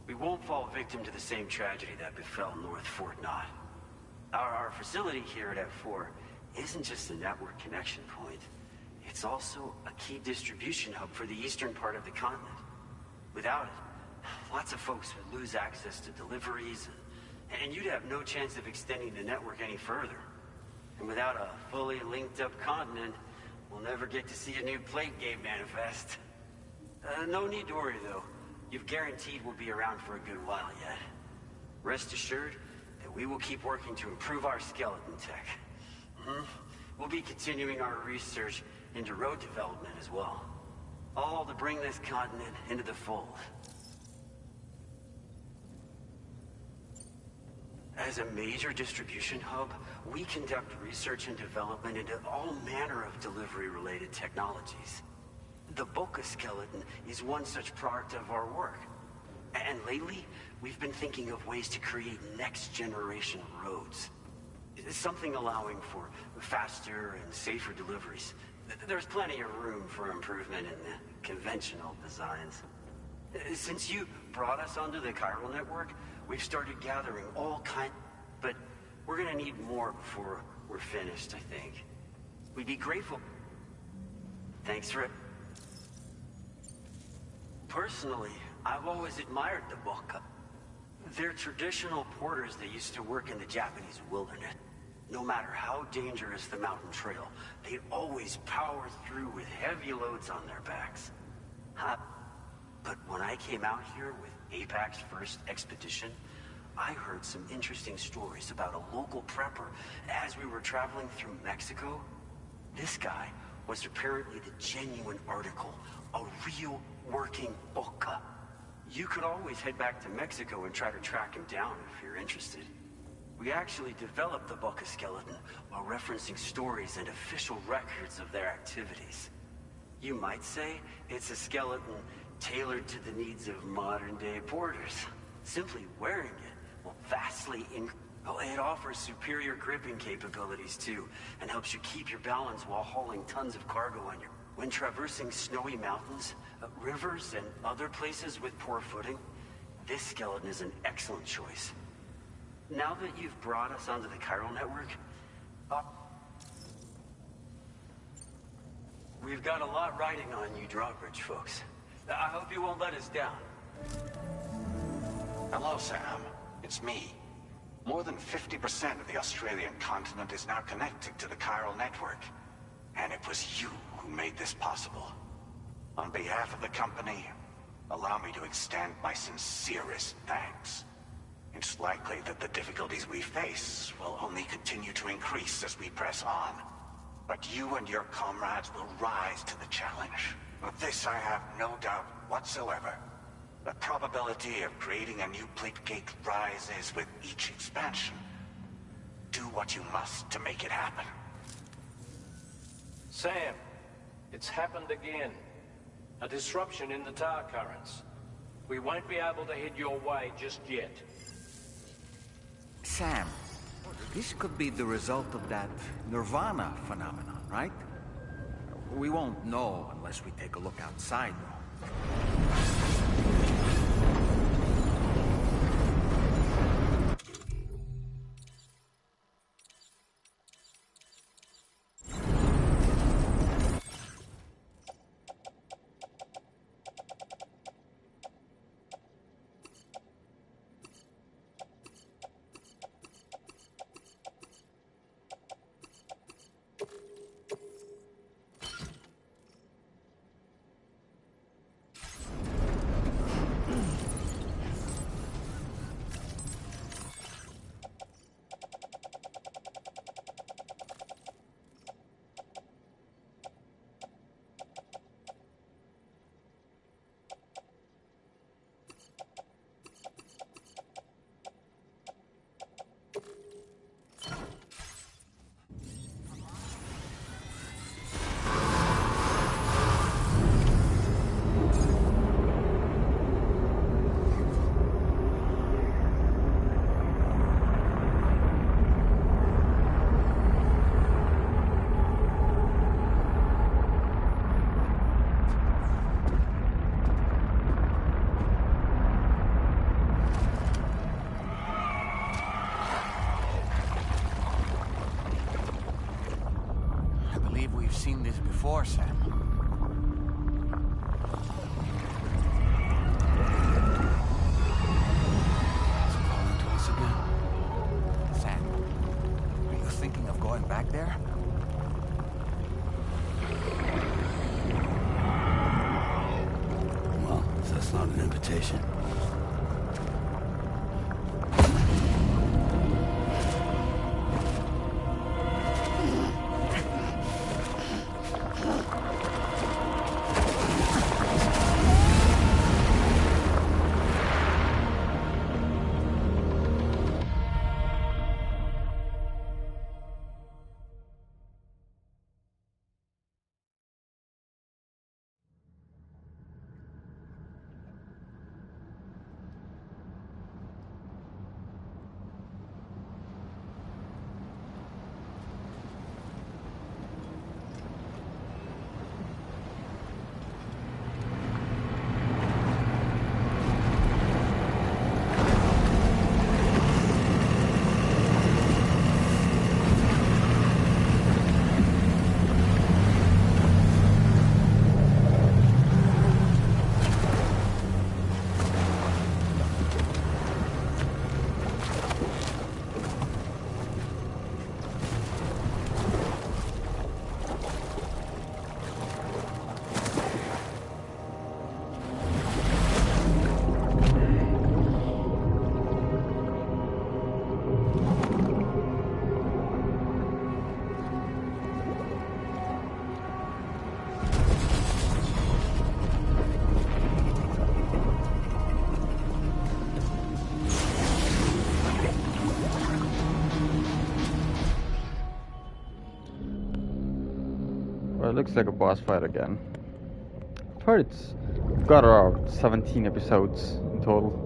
We won't fall victim to the same tragedy that befell North Fort Knott. Our facility here at F4 isn't just a network connection point. It's also a key distribution hub for the eastern part of the continent. Without it, lots of folks would lose access to deliveries, and you'd have no chance of extending the network any further. And without a fully linked up continent, we'll never get to see a new plague game manifest. No need to worry though. You've guaranteed we'll be around for a good while yet. Rest assured that we will keep working to improve our skeleton tech. We'll be continuing our research into road development as well. All to bring this continent into the fold. As a major distribution hub, we conduct research and development into all manner of delivery-related technologies. The Boca skeleton is one such product of our work. And lately, we've been thinking of ways to create next-generation roads. Something allowing for faster and safer deliveries. There's plenty of room for improvement in the conventional designs. Since you brought us onto the chiral network, we've started gathering all but we're gonna need more before we're finished, I think. We'd be grateful. Thanks for it. Personally, I've always admired the Boca. They're traditional porters that used to work in the Japanese wilderness. No matter how dangerous the mountain trail, they'd always power through with heavy loads on their backs. But when I came out here with APAC's first expedition, I heard some interesting stories about a local prepper as we were traveling through Mexico. This guy was apparently the genuine article, a real working Boca. You could always head back to Mexico and try to track him down if you're interested. We actually developed the Boca skeleton while referencing stories and official records of their activities. You might say it's a skeleton tailored to the needs of modern-day porters. Simply wearing it will vastly it offers superior gripping capabilities too, and helps you keep your balance while hauling tons of cargo on your... When traversing snowy mountains, rivers, and other places with poor footing, this skeleton is an excellent choice. Now that you've brought us onto the chiral network, we've got a lot riding on you drawbridge folks. I hope you won't let us down. Hello, Sam. It's me. More than 50% of the Australian continent is now connected to the chiral network. And it was you who made this possible. On behalf of the company, allow me to extend my sincerest thanks. It's likely that the difficulties we face will only continue to increase as we press on. But you and your comrades will rise to the challenge. Of this I have no doubt whatsoever. The probability of creating a new plate gate rises with each expansion. Do what you must to make it happen. Sam, it's happened again. A disruption in the tar currents. We won't be able to head your way just yet. Sam, this could be the result of that Nirvana phenomenon, right? We won't know unless we take a look outside, though. Seen this before, Sam. It's calling to us again. Sam, are you thinking of going back there? Well, if that's not an invitation. Well, it looks like a boss fight again. I've heard it's got around 17 episodes in total.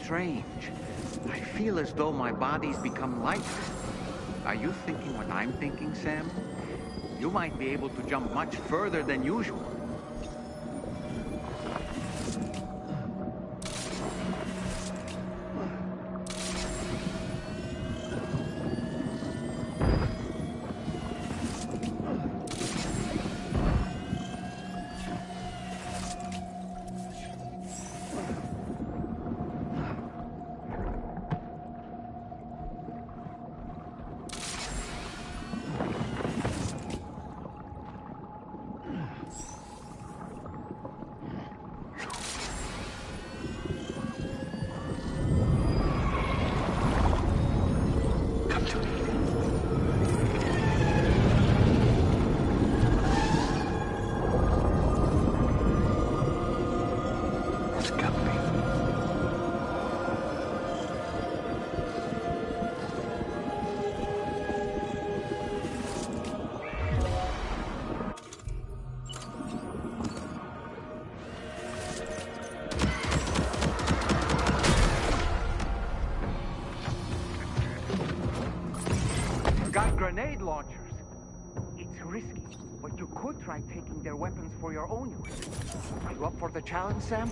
Strange. I feel as though my body's become lighter. Are you thinking what I'm thinking, Sam? You might be able to jump much further than usual. Grenade launchers. It's risky, but you could try taking their weapons for your own use. Are you up for the challenge, Sam?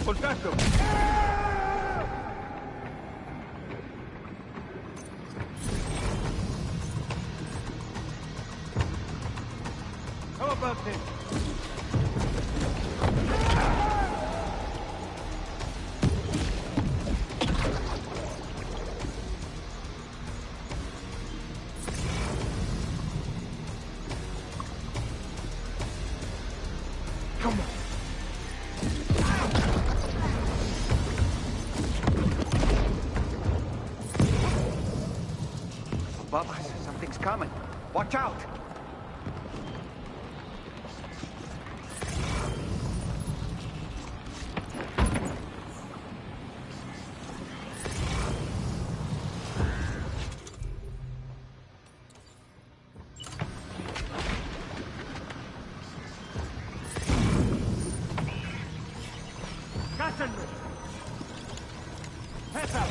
Contacto! How about this? Come on. Above us, something's coming. Watch out! ¡Cásenlo! ¡Heads up!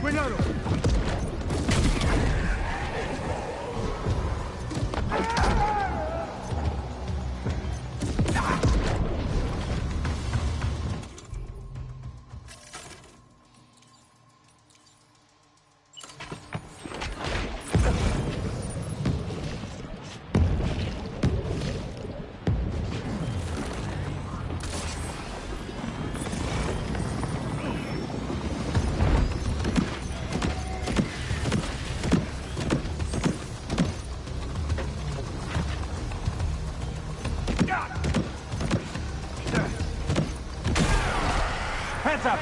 ¡Cuidado! Hands up!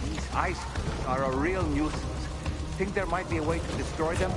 These ice are a real nuisance. Think there might be a way to destroy them?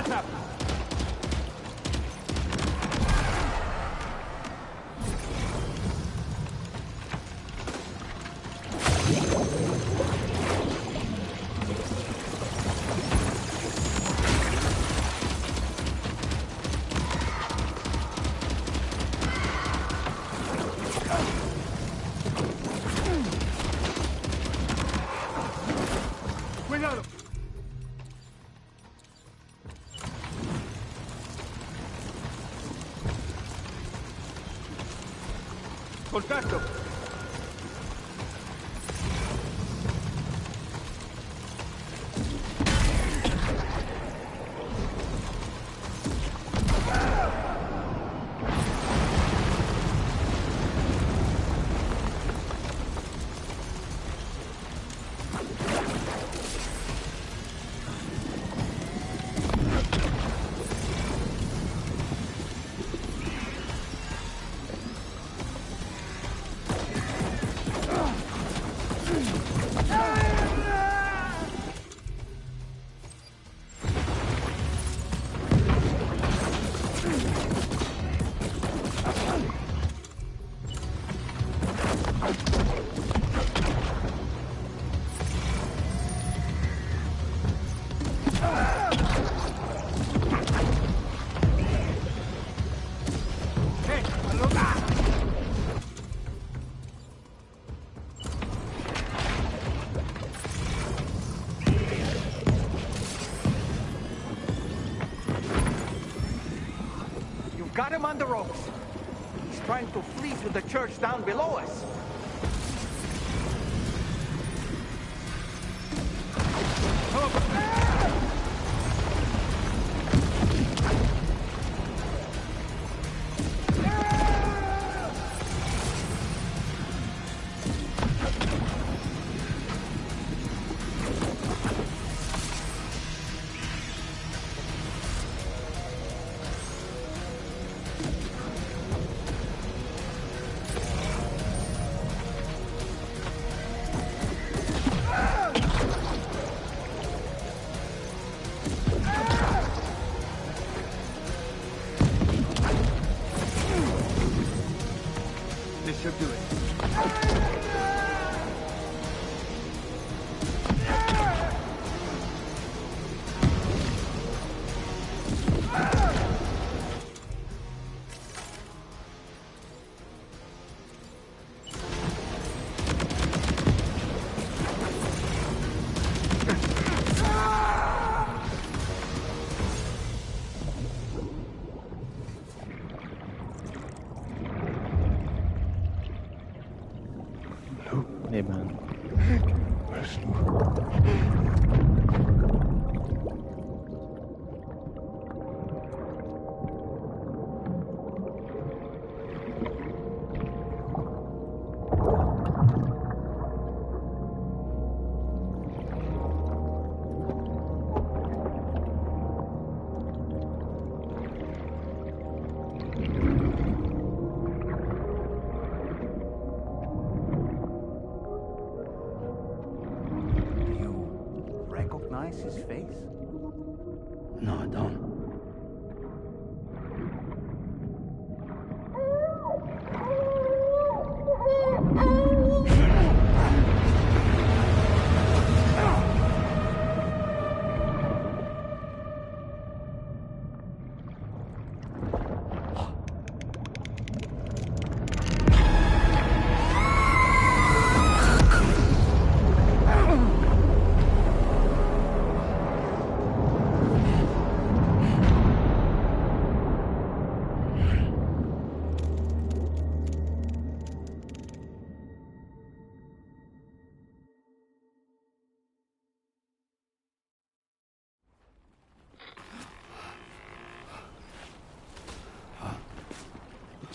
Hands up! Cuidado! Contacto! Got him on the ropes. He's trying to flee to the church down below us. This should do it. Hey, man. His face? No, I don't.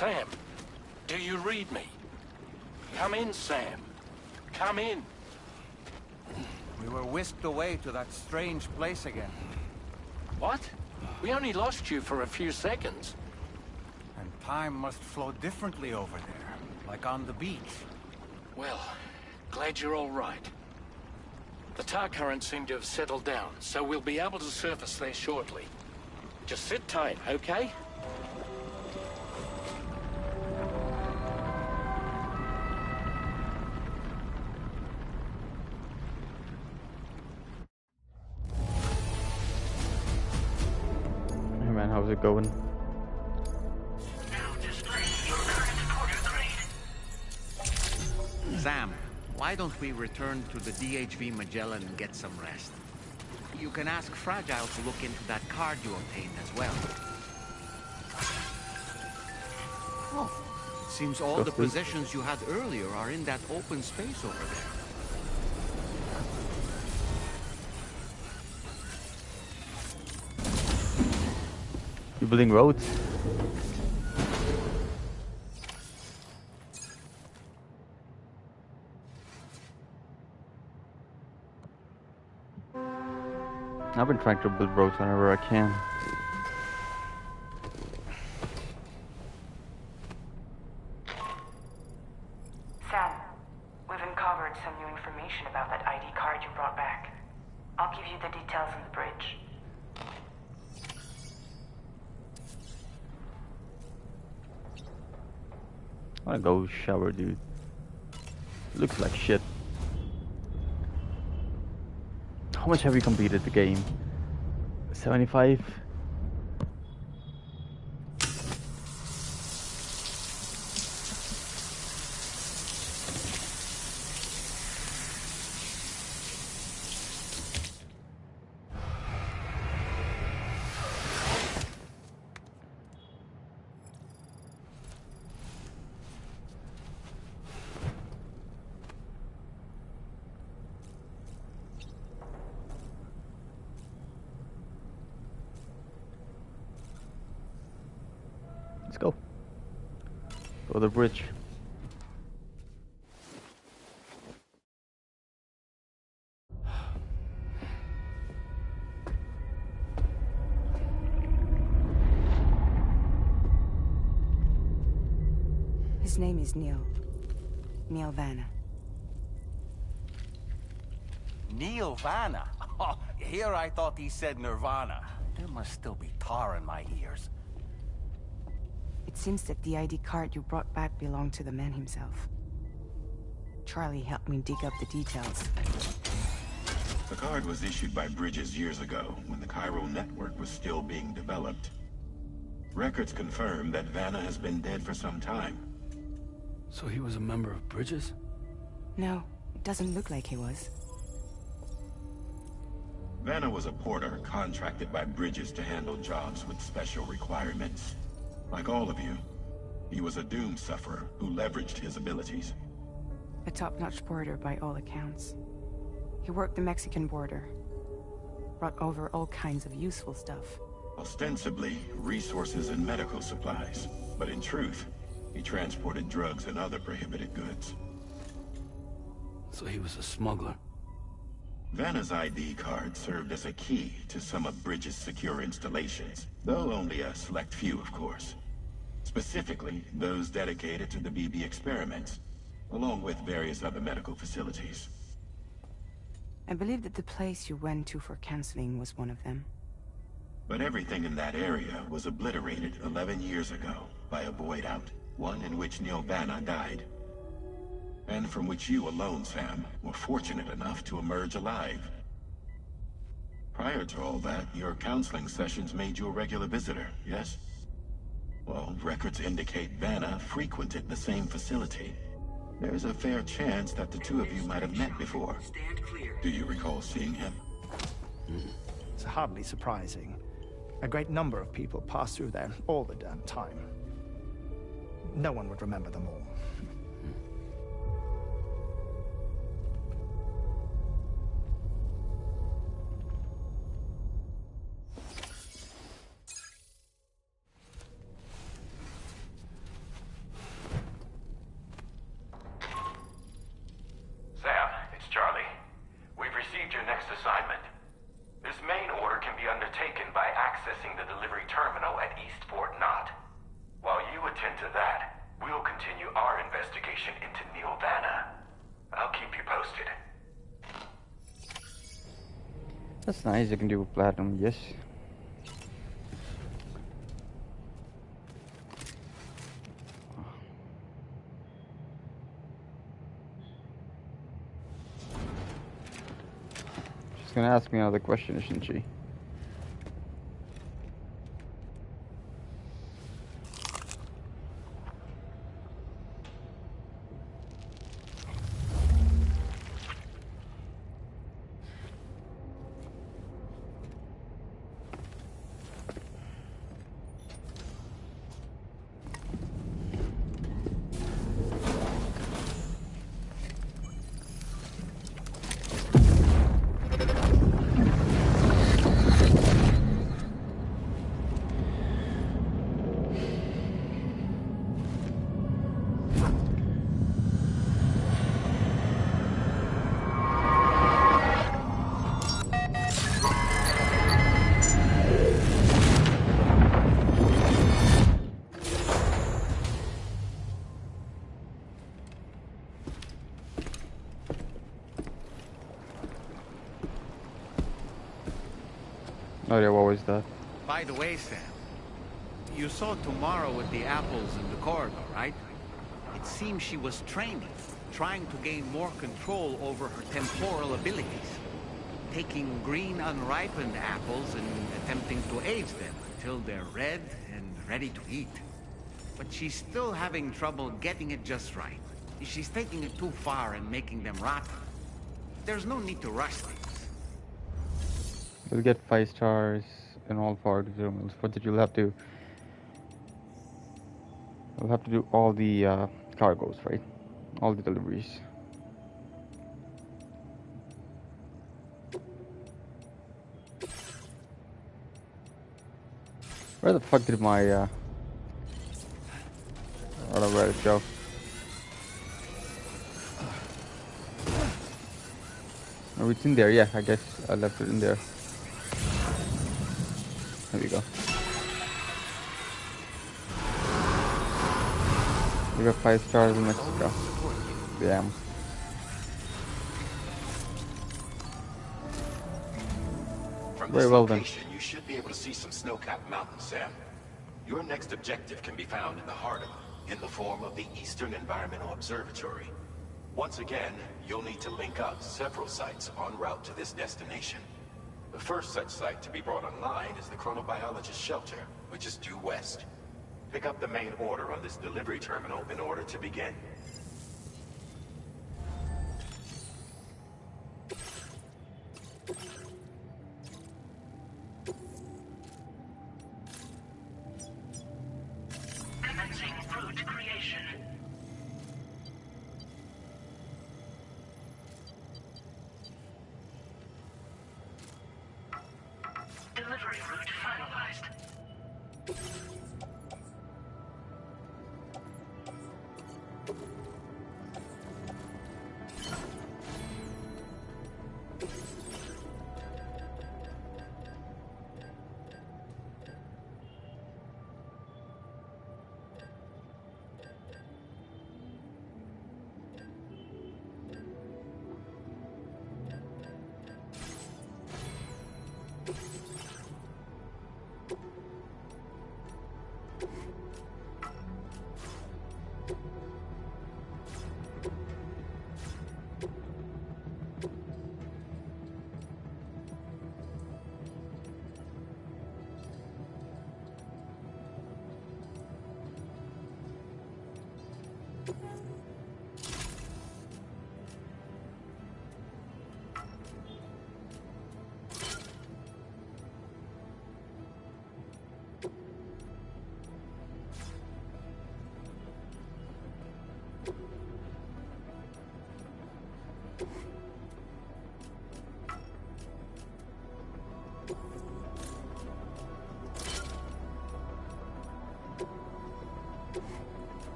Sam, do you read me? Come in, Sam. Come in. We were whisked away to that strange place again. What? We only lost you for a few seconds. And time must flow differently over there, like on the beach. Well, glad you're all right. The tar currents seem to have settled down, so we'll be able to surface there shortly. Just sit tight, okay? Hey man, how's it going? Sam, why don't we return to the DHV Magellan and get some rest? You can ask Fragile to look into that card you obtained as well. Oh, seems all the possessions you had earlier are in that open space over there. You building roads? I've been trying to build roads whenever I can. Sam, we've uncovered some new information about that ID card you brought back. I'll give you the details on the bridge. I wanna go shower, dude. Looks like shit. How much have you completed the game? 75? Let's go. Go to the bridge. His name is Neil. Neil Vanna. Neil Vanna? Oh, here I thought he said Nirvana. There must still be tar in my ears. It seems that the ID card you brought back belonged to the man himself. Charlie helped me dig up the details. The card was issued by Bridges years ago, when the chiral network was still being developed. Records confirm that Vanna has been dead for some time. So he was a member of Bridges? No, it doesn't look like he was. Vanna was a porter contracted by Bridges to handle jobs with special requirements. Like all of you, he was a doom sufferer who leveraged his abilities. A top-notch porter by all accounts. He worked the Mexican border. Brought over all kinds of useful stuff. Ostensibly, resources and medical supplies. But in truth, he transported drugs and other prohibited goods. So he was a smuggler. Vanna's ID card served as a key to some of Bridges' secure installations, though only a select few, of course. Specifically, those dedicated to the BB experiments, along with various other medical facilities. I believe that the place you went to for counseling was one of them. But everything in that area was obliterated 11 years ago by a void out, one in which Neil Vanna died. And from which you alone, Sam, were fortunate enough to emerge alive. Prior to all that, your counseling sessions made you a regular visitor, yes? Well, records indicate Vanna frequented the same facility. There's a fair chance that the two of you might have met before. Do you recall seeing him? It's hardly surprising. A great number of people pass through there all the damn time. No one would remember them all. Sam, it's Charlie. We've received your next assignment. This main order can be undertaken by accessing the delivery terminal at East Fort Knott. While you attend to that, we'll continue our investigation into Neil Vanna. I'll keep you posted. That's nice, I can do platinum, yes. She's gonna ask me another question, isn't she? Oh yeah, what was that? By the way, Sam, you saw Tomorrow with the apples in the corridor, right? It seems she was training, trying to gain more control over her temporal abilities. Taking green unripened apples and attempting to age them until they're red and ready to eat. But she's still having trouble getting it just right. She's taking it too far and making them rotten. There's no need to rush things. You'll get 5 stars in all 4 terminals, but you'll have to do all the cargoes, right? All the deliveries. Where the fuck did my I don't know where it go. Oh, it's in there. Yeah, I guess I left it in there. There we go. We got 5 stars in Mexico. Damn. From Very this well then. location, you should be able to see some snow-capped mountains, Sam. Your next objective can be found in the heart of them, in the form of the Eastern Environmental Observatory. Once again, you'll need to link up several sites en route to this destination. The first such site to be brought online is the chronobiologist shelter, which is due west. Pick up the main order on this delivery terminal in order to begin. Commencing route creation. Delivery route finalized.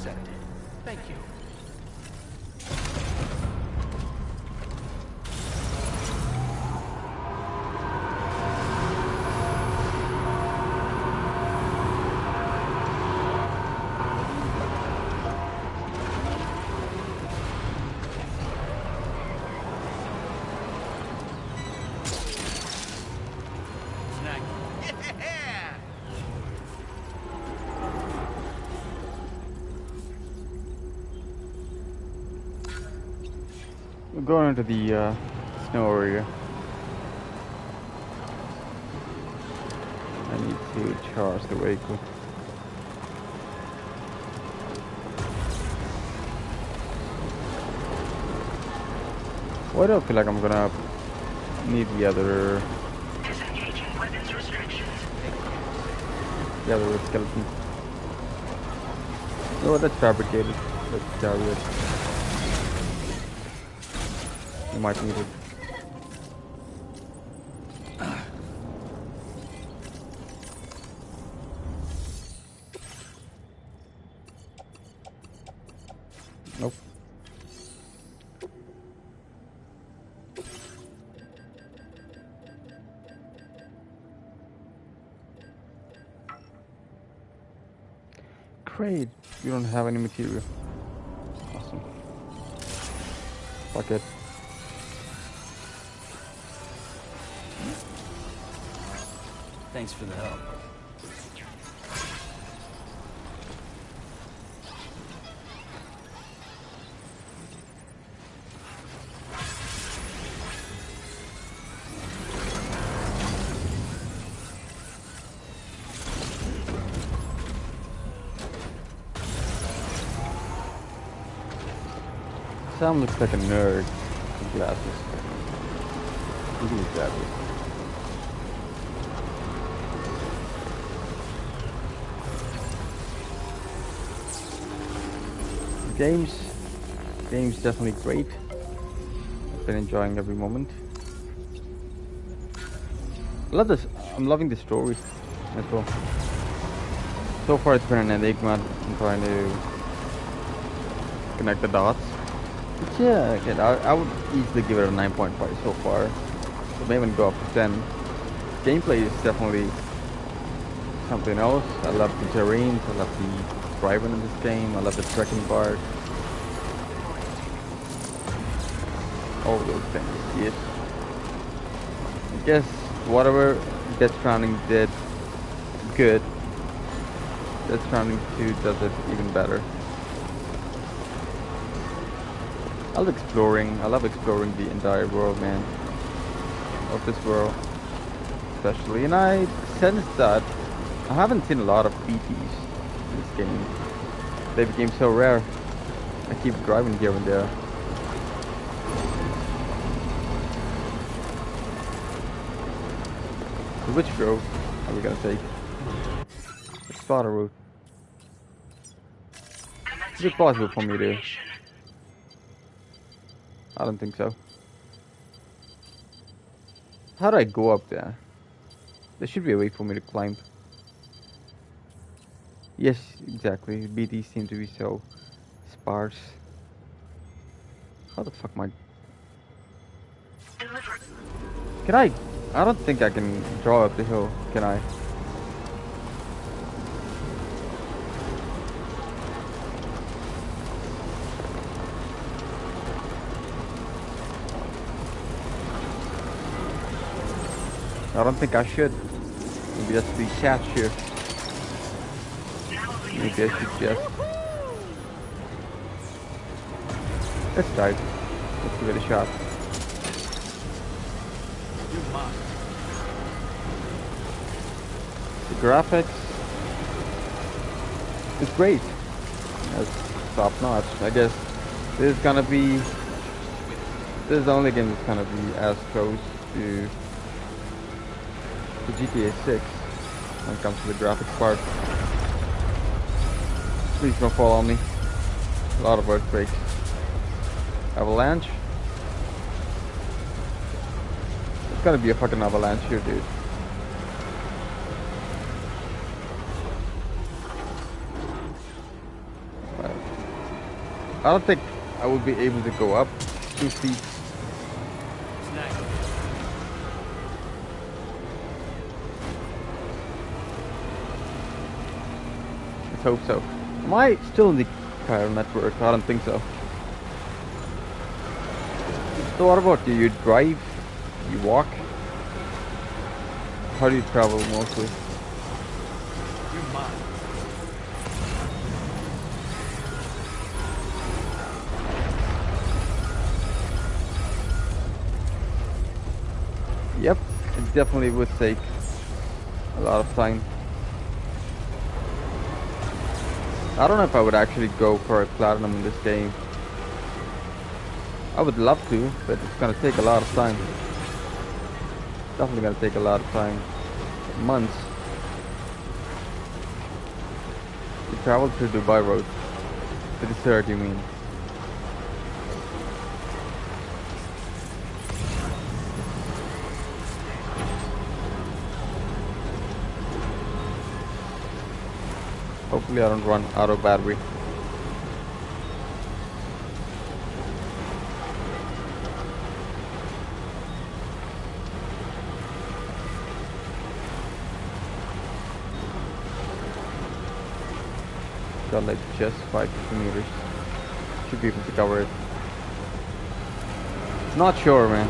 accepted. Thank you. We're going into the snow area. I need to charge the vehicle. Why do I feel like I'm gonna need the other skeleton? No, that's fabricated. Let's carry it. You might need it. Nope. Great. You don't have any material. Awesome. Fuck it. Thanks for the help. Sam looks like a nerd with glasses. Look at his glasses. Game's definitely great. I've been enjoying every moment. I love this. I'm loving the story as well. So far, it's been an enigma. I'm trying to connect the dots. But yeah, again, I would easily give it a 9.5 so far. It may even go up to 10. Gameplay is definitely something else. I love the terrains. I love the driving in this game. I love the trekking part. All those things. Yes. I guess whatever Death Stranding did good, Death Stranding 2 does it even better. I love exploring the entire world, man. Of this world, especially. And I sense that I haven't seen a lot of BTs in this game. They became so rare. I keep driving here and there. So which road are we gonna take? The starter route. Is it possible for me to? I don't think so. How do I go up there? There should be a way for me to climb. Yes, exactly. BTs seem to be so sparse. How the fuck am I? Can I? I don't think I can draw up the hill, can I? I don't think I should. Maybe that's the chat here. Maybe I should just. Let's try it. Let's give it a shot. The graphics is great. It's top notch. I guess this is gonna be. This is the only game that's gonna be as close to the GTA 6 when it comes to the graphics part. Please don't fall on me. A lot of earthquakes. Avalanche? It's gonna be a fucking avalanche here, dude. I don't think I would be able to go up 2 feet. Let's hope so. Am I still in the chiral network? I don't think so. So what about you? You drive? You walk? How do you travel mostly? You're mine. Yep, it definitely would take a lot of time. I don't know if I would actually go for a platinum in this game. I would love to, but it's gonna take a lot of time. Definitely gonna take a lot of time. Months. You travel through Dubai Road. To the desert, you mean? Hopefully I don't run out of battery. Got like just 550 meters. Should be able to cover it. Not sure, man.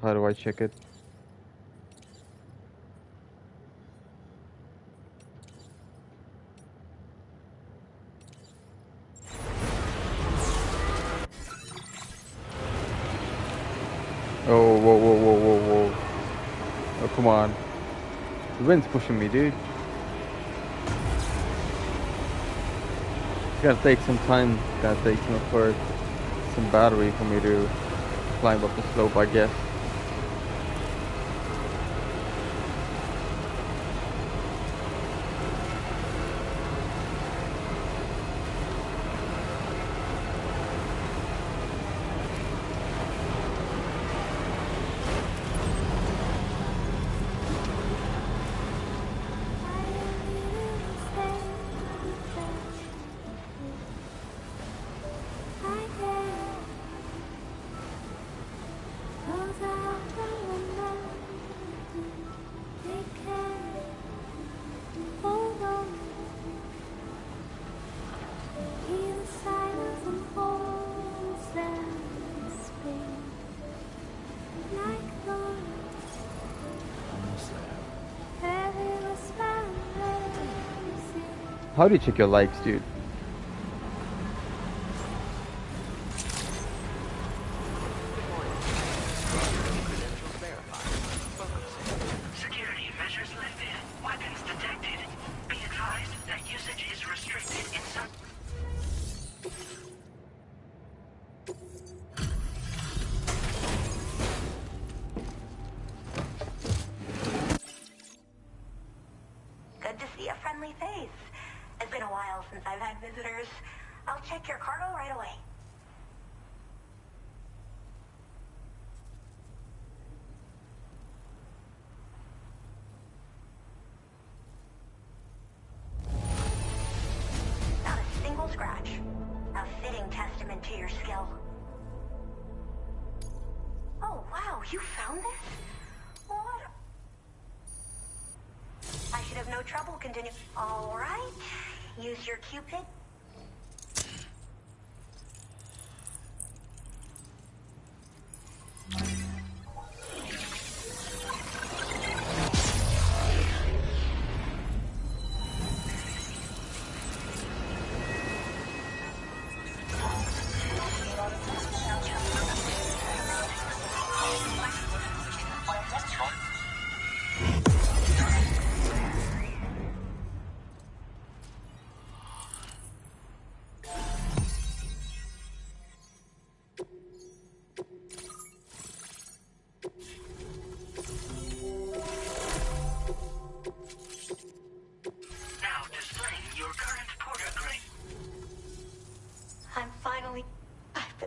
How do I check it? Oh, whoa, whoa, whoa, whoa, whoa. Oh, come on. The wind's pushing me, dude. It's gonna take some time. It's gonna take some effort, some battery for me to climb up the slope, I guess. How do you check your likes, dude? Security measures lifted. Weapons detected. Be advised that usage is restricted in some... Good to see a friendly face. It's been a while since I've had visitors. I'll check your cargo right away. Not a single scratch. A fitting testament to your skill. Oh, wow, you found this? What? I should have no trouble continuing. All right. Use your Cupid.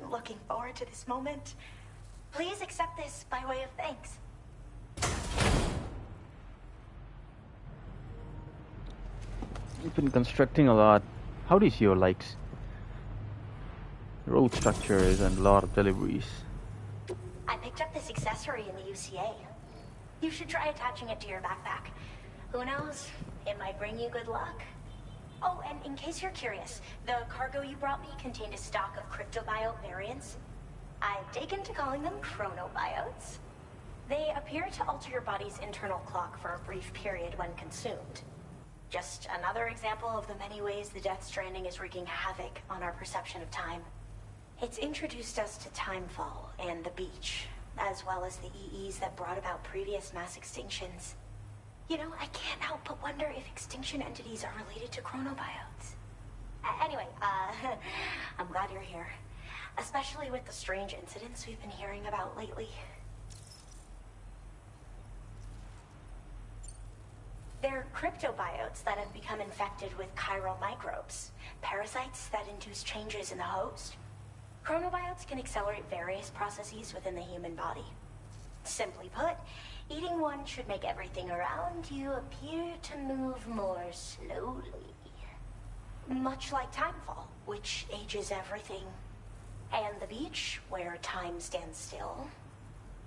Looking forward to this moment. Please accept this by way of thanks. You've been constructing a lot. How do you see your likes? Road structures and a lot of deliveries. I picked up this accessory in the UCA. You should try attaching it to your backpack. Who knows? It might bring you good luck. Oh, and in case you're curious, the cargo you brought me contained a stock of cryptobiote variants. I've taken to calling them chronobiotes. They appear to alter your body's internal clock for a brief period when consumed. Just another example of the many ways the Death Stranding is wreaking havoc on our perception of time. It's introduced us to timefall and the beach, as well as the EEs that brought about previous mass extinctions. You know, I can't help but wonder if extinction entities are related to chronobiotes. Anyway, I'm glad you're here. Especially with the strange incidents we've been hearing about lately. They're cryptobiotes that have become infected with chiral microbes, parasites that induce changes in the host. Chronobiotes can accelerate various processes within the human body. Simply put, eating one should make everything around you appear to move more slowly. Much like timefall, which ages everything. And the beach, where time stands still.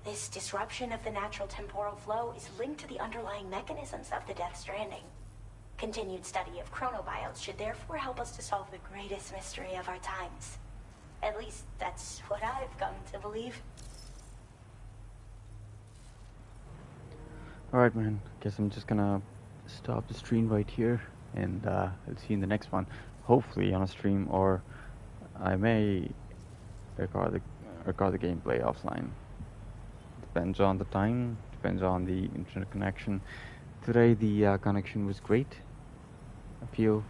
This disruption of the natural temporal flow is linked to the underlying mechanisms of the Death Stranding. Continued study of chronobiotes should therefore help us to solve the greatest mystery of our times. At least, that's what I've come to believe. Alright, man. Guess I'm just gonna stop the stream right here, and I'll see you in the next one. Hopefully on a stream, or I may record the gameplay offline. Depends on the time, depends on the internet connection. Today the connection was great. I feel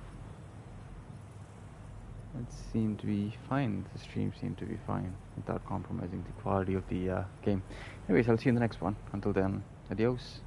it seemed to be fine. The stream seemed to be fine without compromising the quality of the game. Anyways, I'll see you in the next one. Until then, adios.